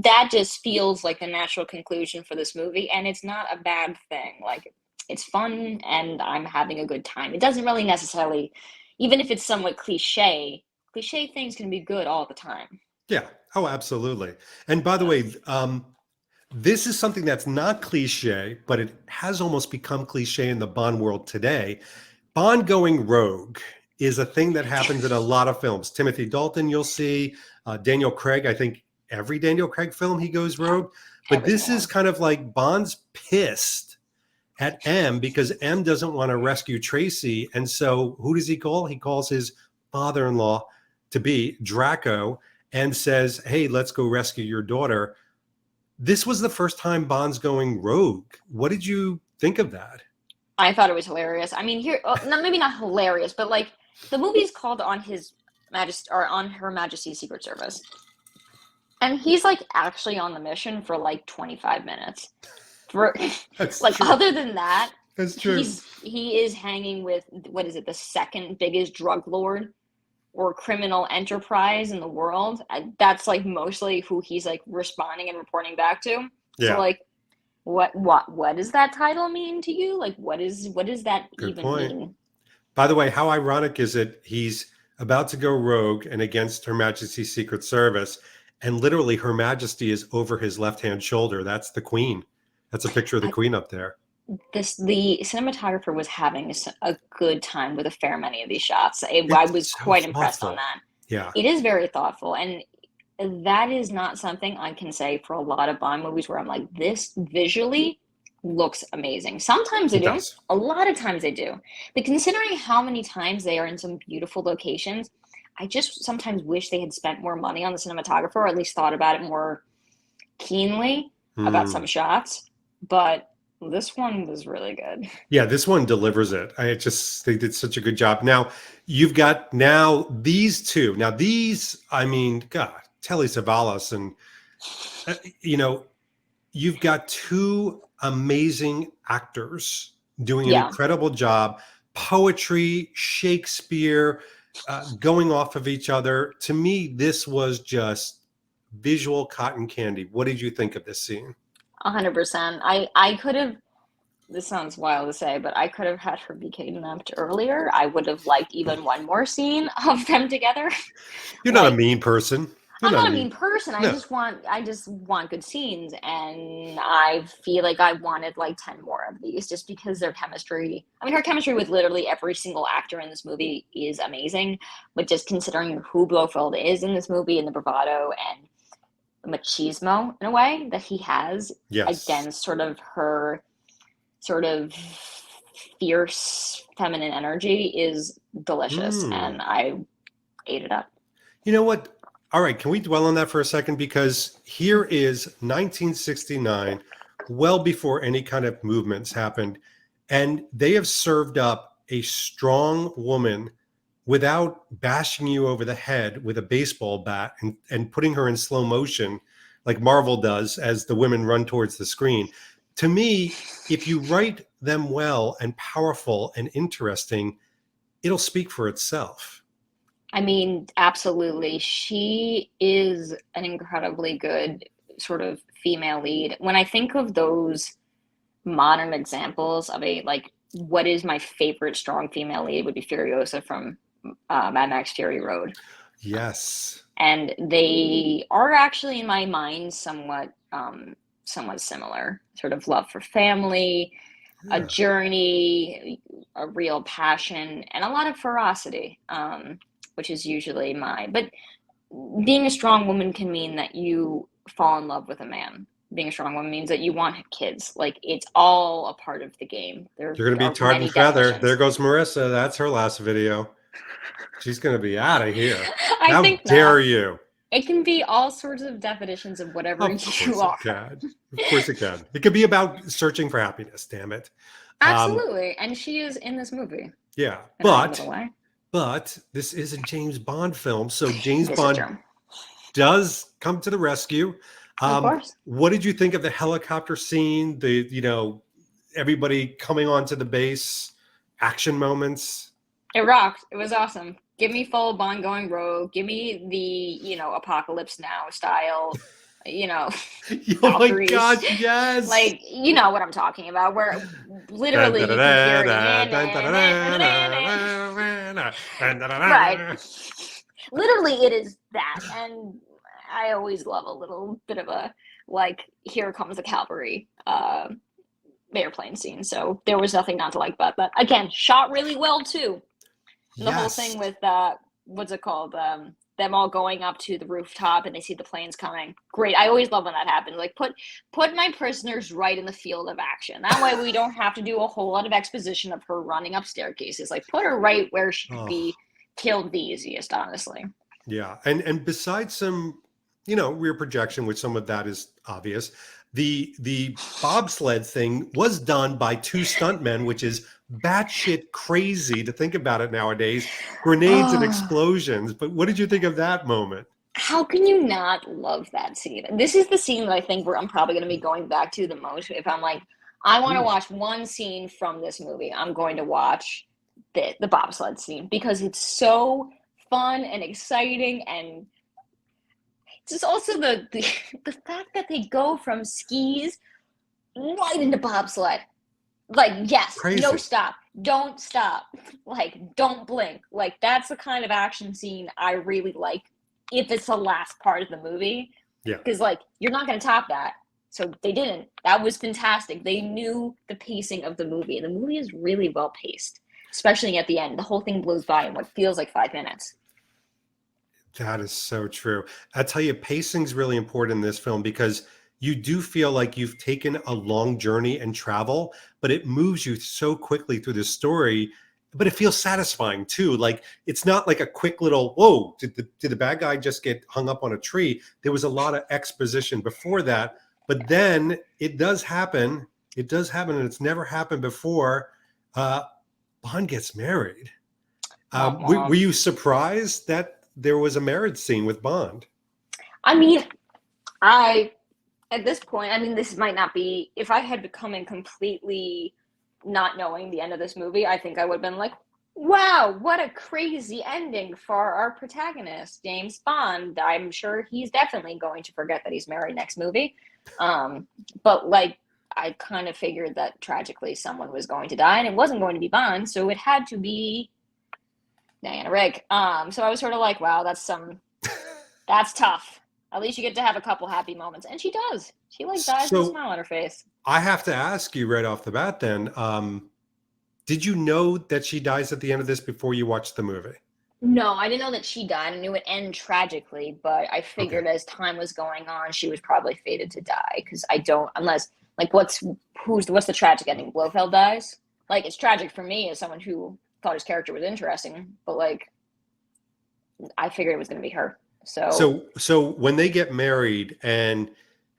that just feels like the natural conclusion for this movie, and it's not a bad thing. Like, it's fun, and I'm having a good time. It doesn't really necessarily, even if it's somewhat cliche things can be good all the time. Yeah. Oh, absolutely. And by the Yeah. way, this is something that's not cliche, but it has almost become cliche in the Bond world today. Bond going rogue is a thing that happens in a lot of films. Timothy Dalton, you'll see, Daniel Craig. I think every Daniel Craig film he goes rogue. But Every this single is one. kind of like Bond's pissed at M because M doesn't want to rescue Tracy. And so who does he call? He calls his father-in-law to be Draco and says, hey, let's go rescue your daughter. This was the first time Bond's going rogue. What did you think of that? I thought it was hilarious. I mean, here, maybe not hilarious, but like the movie's called on His Majesty or on Her Majesty's Secret Service, and he's like actually on the mission for like 25 minutes. For That's like, true. other than that, That's true. he is hanging with, what is it, the second biggest drug lord or criminal enterprise in the world. That's like mostly who he's like responding and reporting back to. So Yeah, like, what does that title mean to you? Like, what does that good even point. mean? By the way, how ironic is it? He's about to go rogue and against Her Majesty's Secret Service, and literally Her Majesty is over his left-hand shoulder. That's the Queen. That's a picture of the I, Queen up there. the cinematographer was having a good time with a fair many of these shots. I It's was so quite impressed on thoughtful. that. Yeah. It is very thoughtful, and that is not something I can say for a lot of Bond movies where I'm like, this visually looks amazing. Sometimes they It do, does. a lot of times they do. But considering how many times they are in some beautiful locations, I just sometimes wish they had spent more money on the cinematographer, or at least thought about it more keenly about Hmm. some shots. But this one was really good. Yeah, this one delivers it. They did such a good job. Now you've got now these two. Now these, I mean, God, Telly Savalas and uh, you know, you've got two amazing actors doing an Yeah, incredible job. Poetry, Shakespeare, going off of each other. To me, this was just visual cotton candy. What did you think of this scene? 100%. I could have, this sounds wild to say, but I could have had her be kidnapped earlier. I would have liked even one more scene of them together. You're not a Like, mean person. You're I'm not a not a mean. mean person. No. I just want good scenes, and I feel like I wanted like 10 more of these just because their chemistry. I mean, her chemistry with literally every single actor in this movie is amazing, but just considering who Blofeld is in this movie and the bravado and machismo in a way that he has Yes. against sort of her sort of fierce feminine energy is delicious, Hmm. and I ate it up. You know what? All right, can we dwell on that for a second? Because here is 1969, well before any kind of movements happened, and they have served up a strong woman without bashing you over the head with a baseball bat and putting her in slow motion like Marvel does as the women run towards the screen. To me, if you write them well and powerful and interesting, it'll speak for itself. I mean, absolutely. She is an incredibly good sort of female lead. When I think of those modern examples of a like, what is my favorite strong female lead would be Furiosa from Mad Max Fury Road. Yes. And they are actually in my mind somewhat similar. Sort of love for family, a Yeah. journey, a real passion, and a lot of ferocity, which is usually my. But being a strong woman can mean that you fall in love with a man. Being a strong woman means that you want kids. Like, it's all a part of the game. There You're going to be are tarred and many feather. There definitions. goes Marissa. That's her last video. She's going to be out of here. I How think dare not. you? It can be all sorts of definitions of whatever Of you course it are. can. Of course it can. It could be about searching for happiness, damn it. Um, Absolutely. And she is in this movie yeah. in a little way. But this is a James Bond film. So James This is Bond true. does come to the rescue. Of course. What did you think of the helicopter scene? Everybody coming onto the base, action moments? It rocked. It was awesome. Give me full Bond going rogue. Give me the, Apocalypse Now style, you know, Oh my Valkyries. gosh, yes. Like, you know what I'm talking about, where Dun, literally da, da, you can hear it. da, dun, da, da, da, da, dun, da, da, Right. da. Literally, it is that. And I always love a little bit of a, like, here comes the cavalry airplane scene. So there was nothing not to like about that. Again, shot really well, too. And the whole Yes. thing with what's it called? Them all going up to the rooftop and they see the planes coming. Great. I always love when that happens. Like put my prisoners right in the field of action. That way we don't have to do a whole lot of exposition of her running up staircases. Like put her right where she could Oh, be killed the easiest, honestly. yeah. And besides some, rear projection, which some of that is obvious, the bobsled thing was done by two stuntmen, which is batshit crazy to think about it nowadays. Grenades and Oh, explosions. But what did you think of that moment? how can you not love that scene? This is the scene that I think where I'm probably going to be going back to the most. If I'm like, I want to Hmm. watch one scene from this movie, I'm going to watch the bobsled scene because it's so fun and exciting, and just also the the fact that they go from skis right into bobsled. Like, yes, no Crazy. stop, don't stop, like don't blink. Like that's the kind of action scene I really like if it's the last part of the movie, Yeah. because like you're not going to top that. So they didn't. That was fantastic. They knew the pacing of the movie, and the movie is really well paced, especially at the end. The whole thing blows by in what feels like 5 minutes. That is so true. I tell you, pacing's really important in this film because you do feel like you've taken a long journey and travel, but it moves you so quickly through the story. But it feels satisfying too. Like it's not like a quick little whoa. Did the bad guy just get hung up on a tree? There was a lot of exposition before that, but then it does happen. It does happen, and it's never happened before. Uh, Bond gets married. Womp Were womp. you surprised that there was a marriage scene with Bond? I mean, I at this point, I mean, this might not be, if I had become in completely not knowing the end of this movie, I think I would have been like, wow, what a crazy ending for our protagonist, James Bond. I'm sure he's definitely going to forget that he's married next movie. Um, but like, I kind of figured that tragically someone was going to die and it wasn't going to be Bond, so it had to be Diana Rigg. So I was sort of like, wow, that's tough. At least you get to have a couple happy moments, and she does. She like dies with a So smile on her face. I have to ask you right off the bat then, did you know that she dies at the end of this before you watched the movie? No, I didn't know that she died. I knew it ended tragically, but I Okay. figured as time was going on, she was probably fated to die. Because I don't, unless like what's the tragic ending? Blofeld dies. Like it's tragic for me as someone who thought his character was interesting, but like I figured it was going to be her. So So when they get married and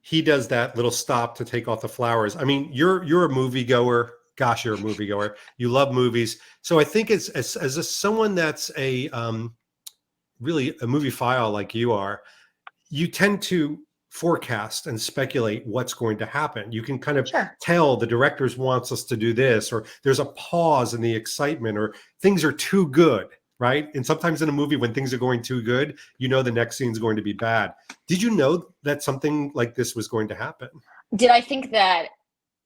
he does that little stop to take off the flowers, I mean, you're a moviegoer. Gosh, you're a moviegoer. You love movies. So I think it's someone that's a really a movie file like you are, you tend to forecast and speculate what's going to happen. You can kind of sure. tell the directors wants us to do this, or there's a pause in the excitement, or things are too good, right? And sometimes in a movie, when things are going too good, the next scene is going to be bad. Did you know that something like this was going to happen? Did I think that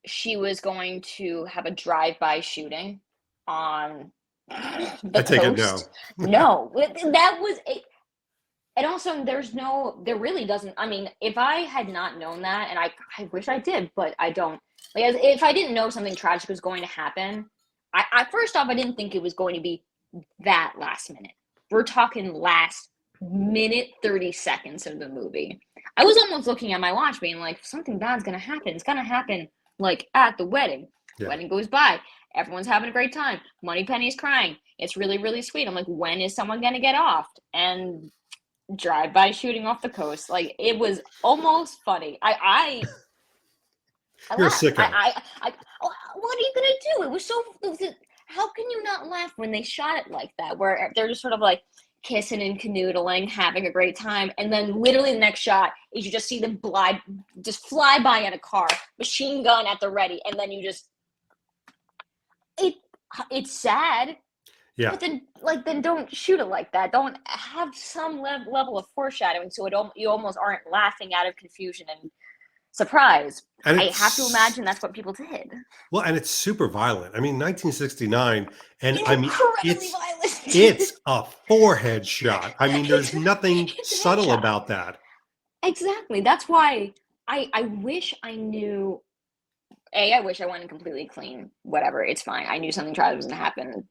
she was going to have a drive-by shooting on I the take it no. coast? No, that was a, and also there really doesn't. I mean, if I had not known that, and I wish I did, but I don't. Like, if I didn't know something tragic was going to happen, I first off, I didn't think it was going to be that last minute. We're talking last minute, 30 seconds of the movie. I was almost looking at my watch, being like, something bad's gonna happen. It's gonna happen like at the wedding. Yeah. Wedding goes by. Everyone's having a great time. Moneypenny's crying. It's really, really sweet. I'm like, when is someone gonna get off? And drive-by shooting off the coast. Like it was almost funny. I You're a laughed. sicko. Oh, what are you gonna do? It was so. How can you not laugh when they shot it like that? Where they're just sort of like kissing and canoodling, having a great time, and then literally the next shot is you just see them just fly by in a car, machine gun at the ready, and then you just it. It's sad. Yeah. But then don't shoot it like that. Don't have some level of foreshadowing, so you almost aren't laughing out of confusion and surprise. And I have to it's imagine that's what people did. well, and it's super violent. I mean, 1969, and I mean, Incredibly it's violent. it's a forehead shot. I mean, there's nothing It's a subtle headshot. about that. Exactly. That's why I wish I knew. I wish I went in completely clean. Whatever, it's fine. I knew something tragic was going to happen.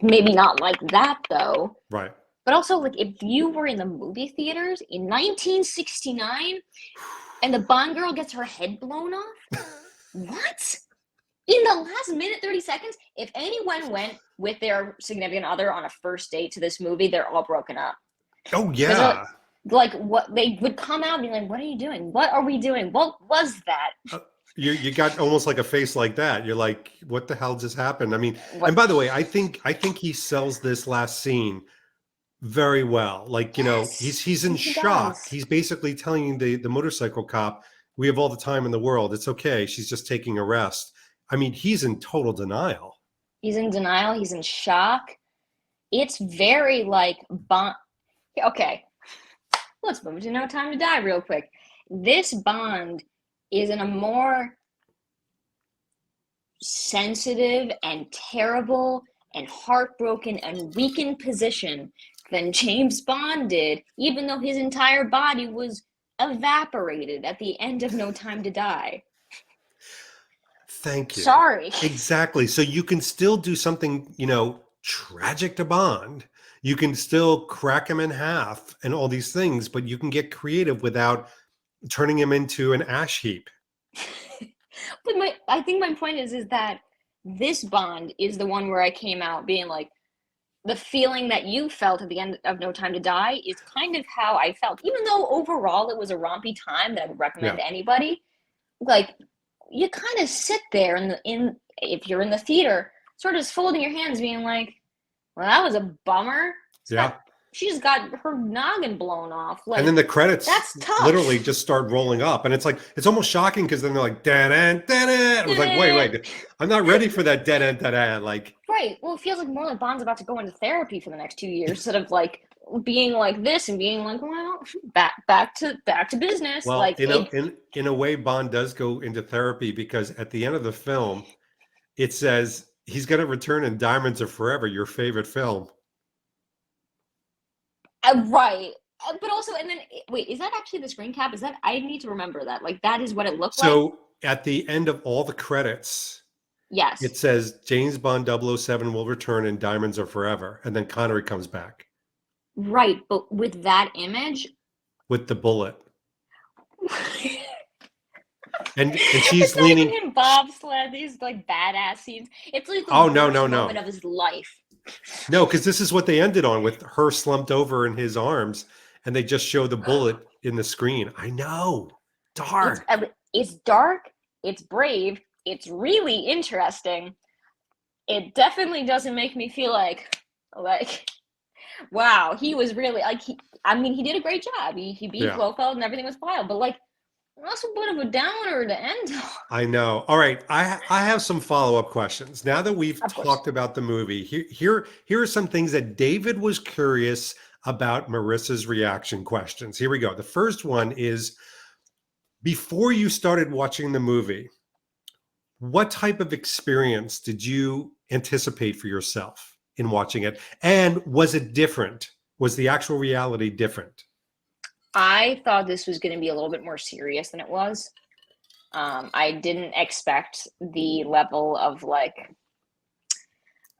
Maybe not like that though. Right. But also, like, if you were in the movie theaters in 1969 and the Bond girl gets her head blown off, what? In the last minute, 30 seconds? If anyone went with their significant other on a first date to this movie, they're all broken up. Oh Because they're yeah. like, what? They would come out and be like, what are you doing? What are we doing? What was that? You got almost like a face like that. You're like, what the hell just happened? I mean, and What? by the way, I think he sells this last scene very well. Like, Yes, he's in he shock. does. He's basically telling the motorcycle cop, we have all the time in the world. It's okay. She's just taking a rest. I mean, he's in total denial. He's in denial. He's in shock. It's very like Bond. Okay, let's move to No Time to Die real quick. This Bond is in a more sensitive and terrible and heartbroken and weakened position than James Bond did, even though his entire body was evaporated at the end of No Time to Die. Thank you. Sorry. Exactly. So you can still do something, tragic to Bond. You can still crack him in half and all these things, but you can get creative without turning him into an ash heap. But I think my point is that this Bond is the one where I came out being like, the feeling that you felt at the end of No Time to Die is kind of how I felt. Even though overall it was a rompy time that I would recommend Yeah. to anybody, like, you kind of sit there if you're in the theater, sort of just folding your hands, being like, well, that was a bummer. Yeah. She just got her noggin blown off. Like, And then the credits that's tough. literally just start rolling up. And it's like, it's almost shocking because then they're like, da-da, da-da. I was like, wait, I'm not ready for that da-da, da-da. Like, right. Well, it feels like more like Bond's about to go into therapy for the next 2 years instead of like being like this and being like, well, back to business. well, Like, in a way, Bond does go into therapy because at the end of the film, it says he's going to return in Diamonds Are Forever, your favorite film. right. But also, and then wait, is that actually the screen cap? Is that, I need to remember that? Like, that is what it looked like. So at the end of all the credits, Yes. it says James Bond 007 will return in Diamonds Are Forever, and then Connery comes back Right, but with that image, with the bullet, and it's she's not leaning. even him bobsled. These like badass scenes. It's like the Oh no, worst no, no, moment of his life. no! Because this is what they ended on with her slumped over in his arms, and they just show the bullet in the screen. I know, dark. It's dark. It's brave. It's really interesting. It definitely doesn't make me feel like, wow, he was really like he did a great job. He beat Blofeld and everything was wild, but like, that's a bit of a downer to end on. I know. All right, I have some follow-up questions. Now that we've Of course. talked about the movie, here are some things that David was curious about Marissa's reaction questions. Here we go. The first one is, before you started watching the movie, what type of experience did you anticipate for yourself in watching it? And was it different? Was the actual reality different? I thought this was going to be a little bit more serious than it was. I didn't expect the level of like,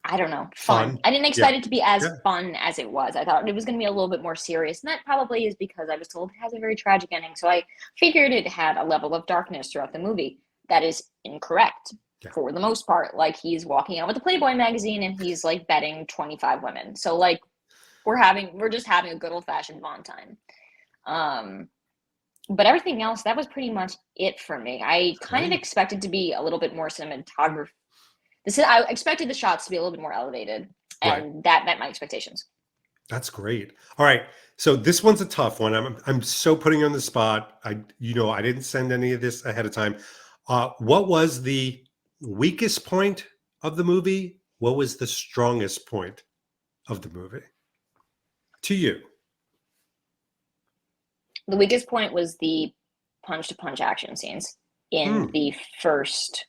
I don't know, fun. I didn't expect it to be as fun as it was. I thought it was going to be a little bit more serious. And that probably is because I was told it has a very tragic ending. So I figured it had a level of darkness throughout the movie. That is incorrect for the most part. Like, he's walking out with a Playboy magazine and he's like betting 25 women. So like, we're just having a good old fashioned Bond time. But everything else, that was pretty much it for me. I kind of expected to be a little bit more cinematography. I expected the shots to be a little bit more elevated, and that met my expectations. That's great. All right, so this one's a tough one. I'm so putting you on the spot. I didn't send any of this ahead of time. What was the weakest point of the movie what was the strongest point of the movie to you? The weakest point was the punch-to-punch action scenes in the first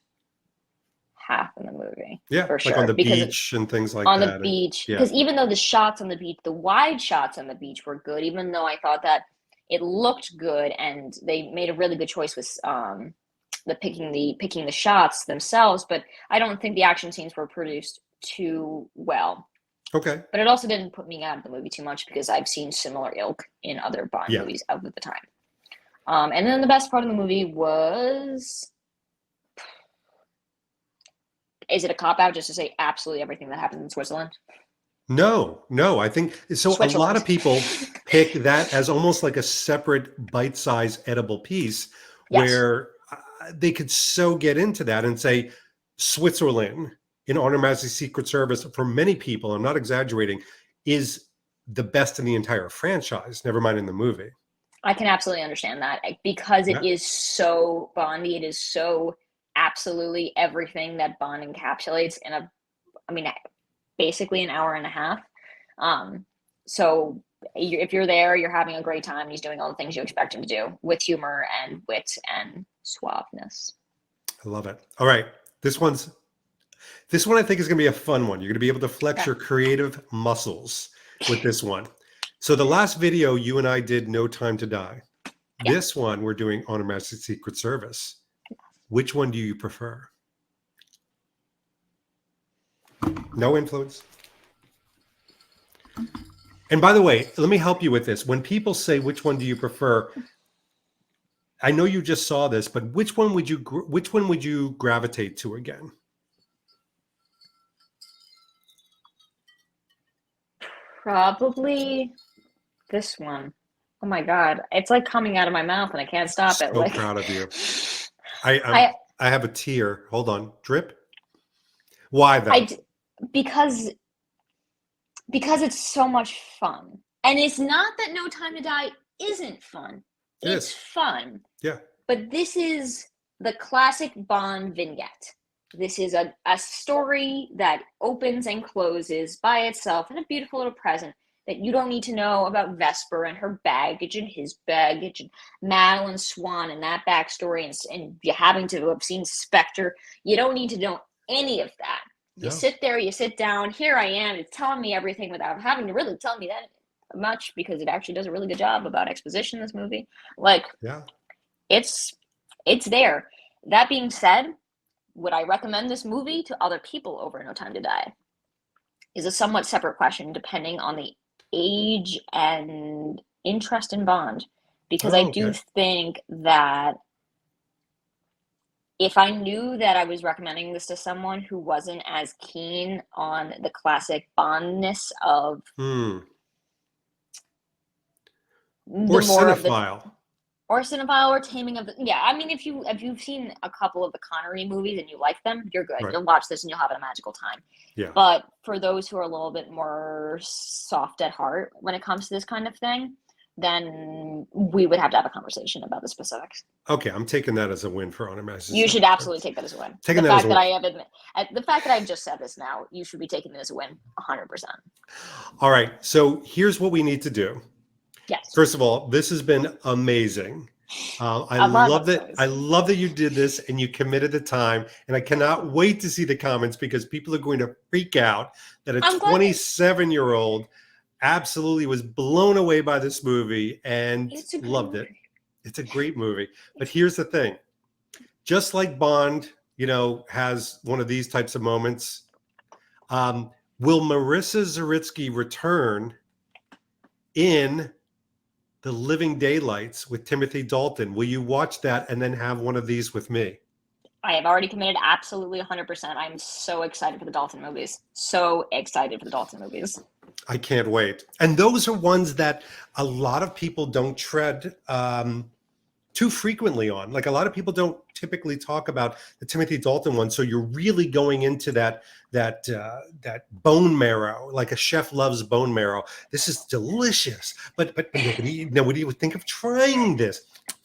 half of the movie. Yeah, for like sure. on the Because beach and things like on that. the beach, Yeah. because even though the shots on the beach, the wide shots on the beach were good, even though I thought that it looked good and they made a really good choice with picking the shots themselves, but I don't think the action scenes were produced too well. Okay. But it also didn't put me out of the movie too much because I've seen similar ilk in other Bond Yeah. movies of the time. And then the best part of the movie was, is it a cop-out just to say absolutely everything that happens in Switzerland? No, I think so. A lot of people pick that as almost like a separate bite-sized edible piece where they could so get into that and say Switzerland in Honor Majesty's Secret Service, for many people, I'm not exaggerating, is the best in the entire franchise, never mind in the movie. I can absolutely understand that because it is so Bondy. It is so absolutely everything that Bond encapsulates in basically an hour and a half. So if you're there, you're having a great time. He's doing all the things you expect him to do with humor and wit and suaveness. I love it. All right. This one I think is going to be a fun one. You're going to be able to flex your creative muscles with this one. So the last video you and I did No Time to Die. Yeah. This one we're doing Honor Majesty's Secret Service. Which one do you prefer? No influence. And by the way, let me help you with this. When people say which one do you prefer, I know you just saw this, but which one would you gravitate to again? Probably this one. Oh my God. It's like coming out of my mouth and I can't stop it. So proud of you. I have a tear. Hold on. Drip. Why though? Because it's so much fun. And it's not that No Time to Die isn't fun. It's fun. Yeah. But this is the classic Bond vignette. This is a story that opens and closes by itself in a beautiful little present that you don't need to know about Vesper and her baggage and his baggage and Madeline Swan and that backstory and you having to have seen Spectre. You don't need to know any of that. You sit there, you sit down, here I am, it's telling me everything without having to really tell me that much because it actually does a really good job about exposition, this movie. It's there. That being said, would I recommend this movie to other people over No Time to Die? Is a somewhat separate question depending on the age and interest in Bond. Because I do think that if I knew that I was recommending this to someone who wasn't as keen on the classic Bondness of or cinephile. Or cinephile or Taming of the... Yeah, I mean, if you've seen a couple of the Connery movies and you like them, you're good. Right. You'll watch this and you'll have a magical time. Yeah. But for those who are a little bit more soft at heart when it comes to this kind of thing, then we would have to have a conversation about the specifics. Okay, I'm taking that as a win for Honor Majesty. You should absolutely take that as a win. The fact that I've just said this now, you should be taking it as a win, 100%. All right, so here's what we need to do. Yes. First of all, this has been amazing. I love that you did this and you committed the time, and I cannot wait to see the comments because people are going to freak out that a 27-year-old absolutely was blown away by this movie and loved it. It's a great movie. But here's the thing. Just like Bond, has one of these types of moments, will Marissa Zaritsky return in The Living Daylights with Timothy Dalton? Will you watch that and then have one of these with me? I have already committed absolutely 100%. I'm so excited for the Dalton movies. I can't wait. And those are ones that a lot of people don't tread too frequently on. Like a lot of people don't typically talk about the Timothy Dalton one. So you're really going into that bone marrow, like a chef loves bone marrow. This is delicious. But nobody would think of trying this.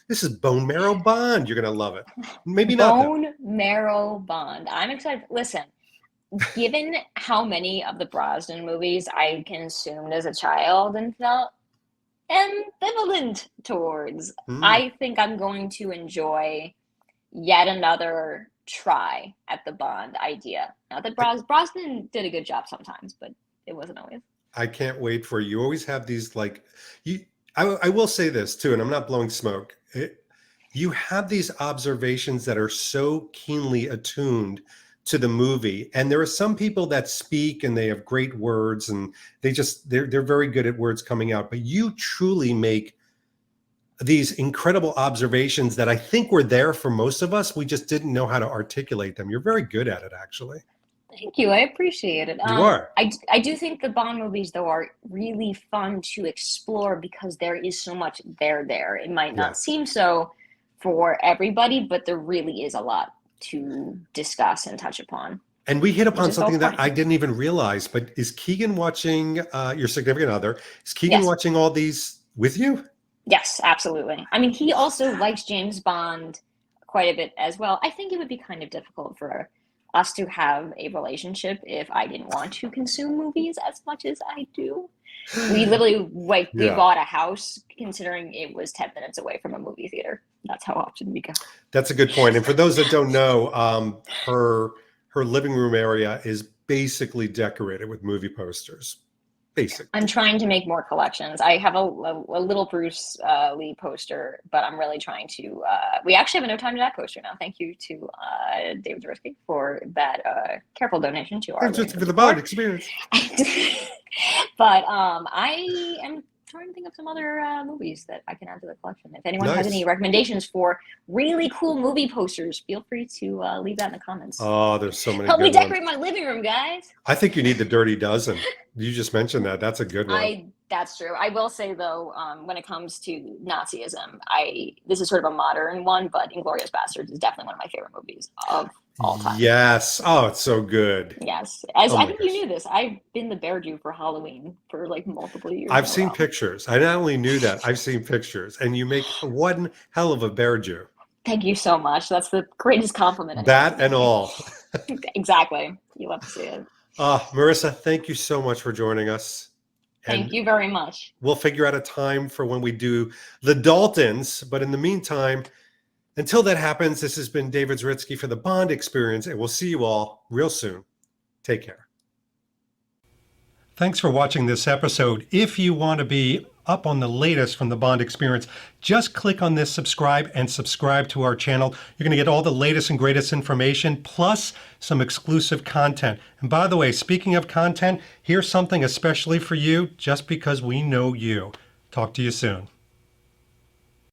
This is bone marrow Bond. You're going to love it. Maybe not. Bone marrow Bond. I'm excited. Listen, given how many of the Brosnan movies I consumed as a child and felt ambivalent towards, Hmm. I think I'm going to enjoy yet another try at the Bond idea. Not that Brosnan did a good job sometimes, but it wasn't always. I can't wait for you. Always have these like you. I will say this too, and I'm not blowing smoke. You have these observations that are so keenly attuned to the movie, and there are some people that speak and they have great words, and they're very good at words coming out. But you truly make these incredible observations that I think were there for most of us. We just didn't know how to articulate them. You're very good at it, actually. Thank you. I appreciate it. You are. I do think the Bond movies, though, are really fun to explore because there is so much there. It might not Yes. seem so for everybody, but there really is a lot to discuss and touch upon, And we hit which upon is so something that funny. I didn't even realize, but is Keegan watching your significant other? Is Keegan Yes. watching all these with you? Yes, absolutely. I mean, he also likes James Bond quite a bit as well. I think it would be kind of difficult for us to have a relationship if I didn't want to consume movies as much as I do. We literally we Yeah, bought a house considering it was 10 minutes away from a movie theater. That's how often we go. that's a good point. And for those that don't know, her living room area is basically decorated with movie posters. Basically. I'm trying to make more collections. I have a little Bruce Lee poster, but I'm really trying to. We actually have a No Time to Die poster now. Thank you to David Zarisky for that careful donation to our It's just living for room the decor. Bond experience. But I am trying to think of some other movies that I can add to the collection. If anyone has any Nice. recommendations for really cool movie posters, feel free to leave that in the comments. Oh, there's so many Help me good ones. decorate my living room, guys. I think you need the Dirty Dozen. You just mentioned that. That's a good one. That's true. I will say though, when it comes to Nazism, this is sort of a modern one, but Inglourious Basterds is definitely one of my favorite movies of all time. Yes. Oh, it's so good. Yes, as Oh I my think you gosh. knew this, I've been the Bear Jew for Halloween for like multiple years I've in a seen row. pictures. I not only knew that, I've seen pictures, and you make one hell of a bear Jew. Thank you so much. That's the greatest compliment anyone That can and give me. all. Exactly. You love to see it. Marissa, thank you so much for joining us. Thank And you very much. we'll figure out a time for when we do the Daltons. But in the meantime, until that happens, this has been David Zaritsky for the Bond Experience, and we'll see you all real soon. Take care. Thanks for watching this episode. If you want to be up on the latest from the Bond Experience, just click on this subscribe and subscribe to our channel. You're going to get all the latest and greatest information, plus some exclusive content. And by the way, speaking of content, here's something especially for you, just because we know you. Talk to you soon.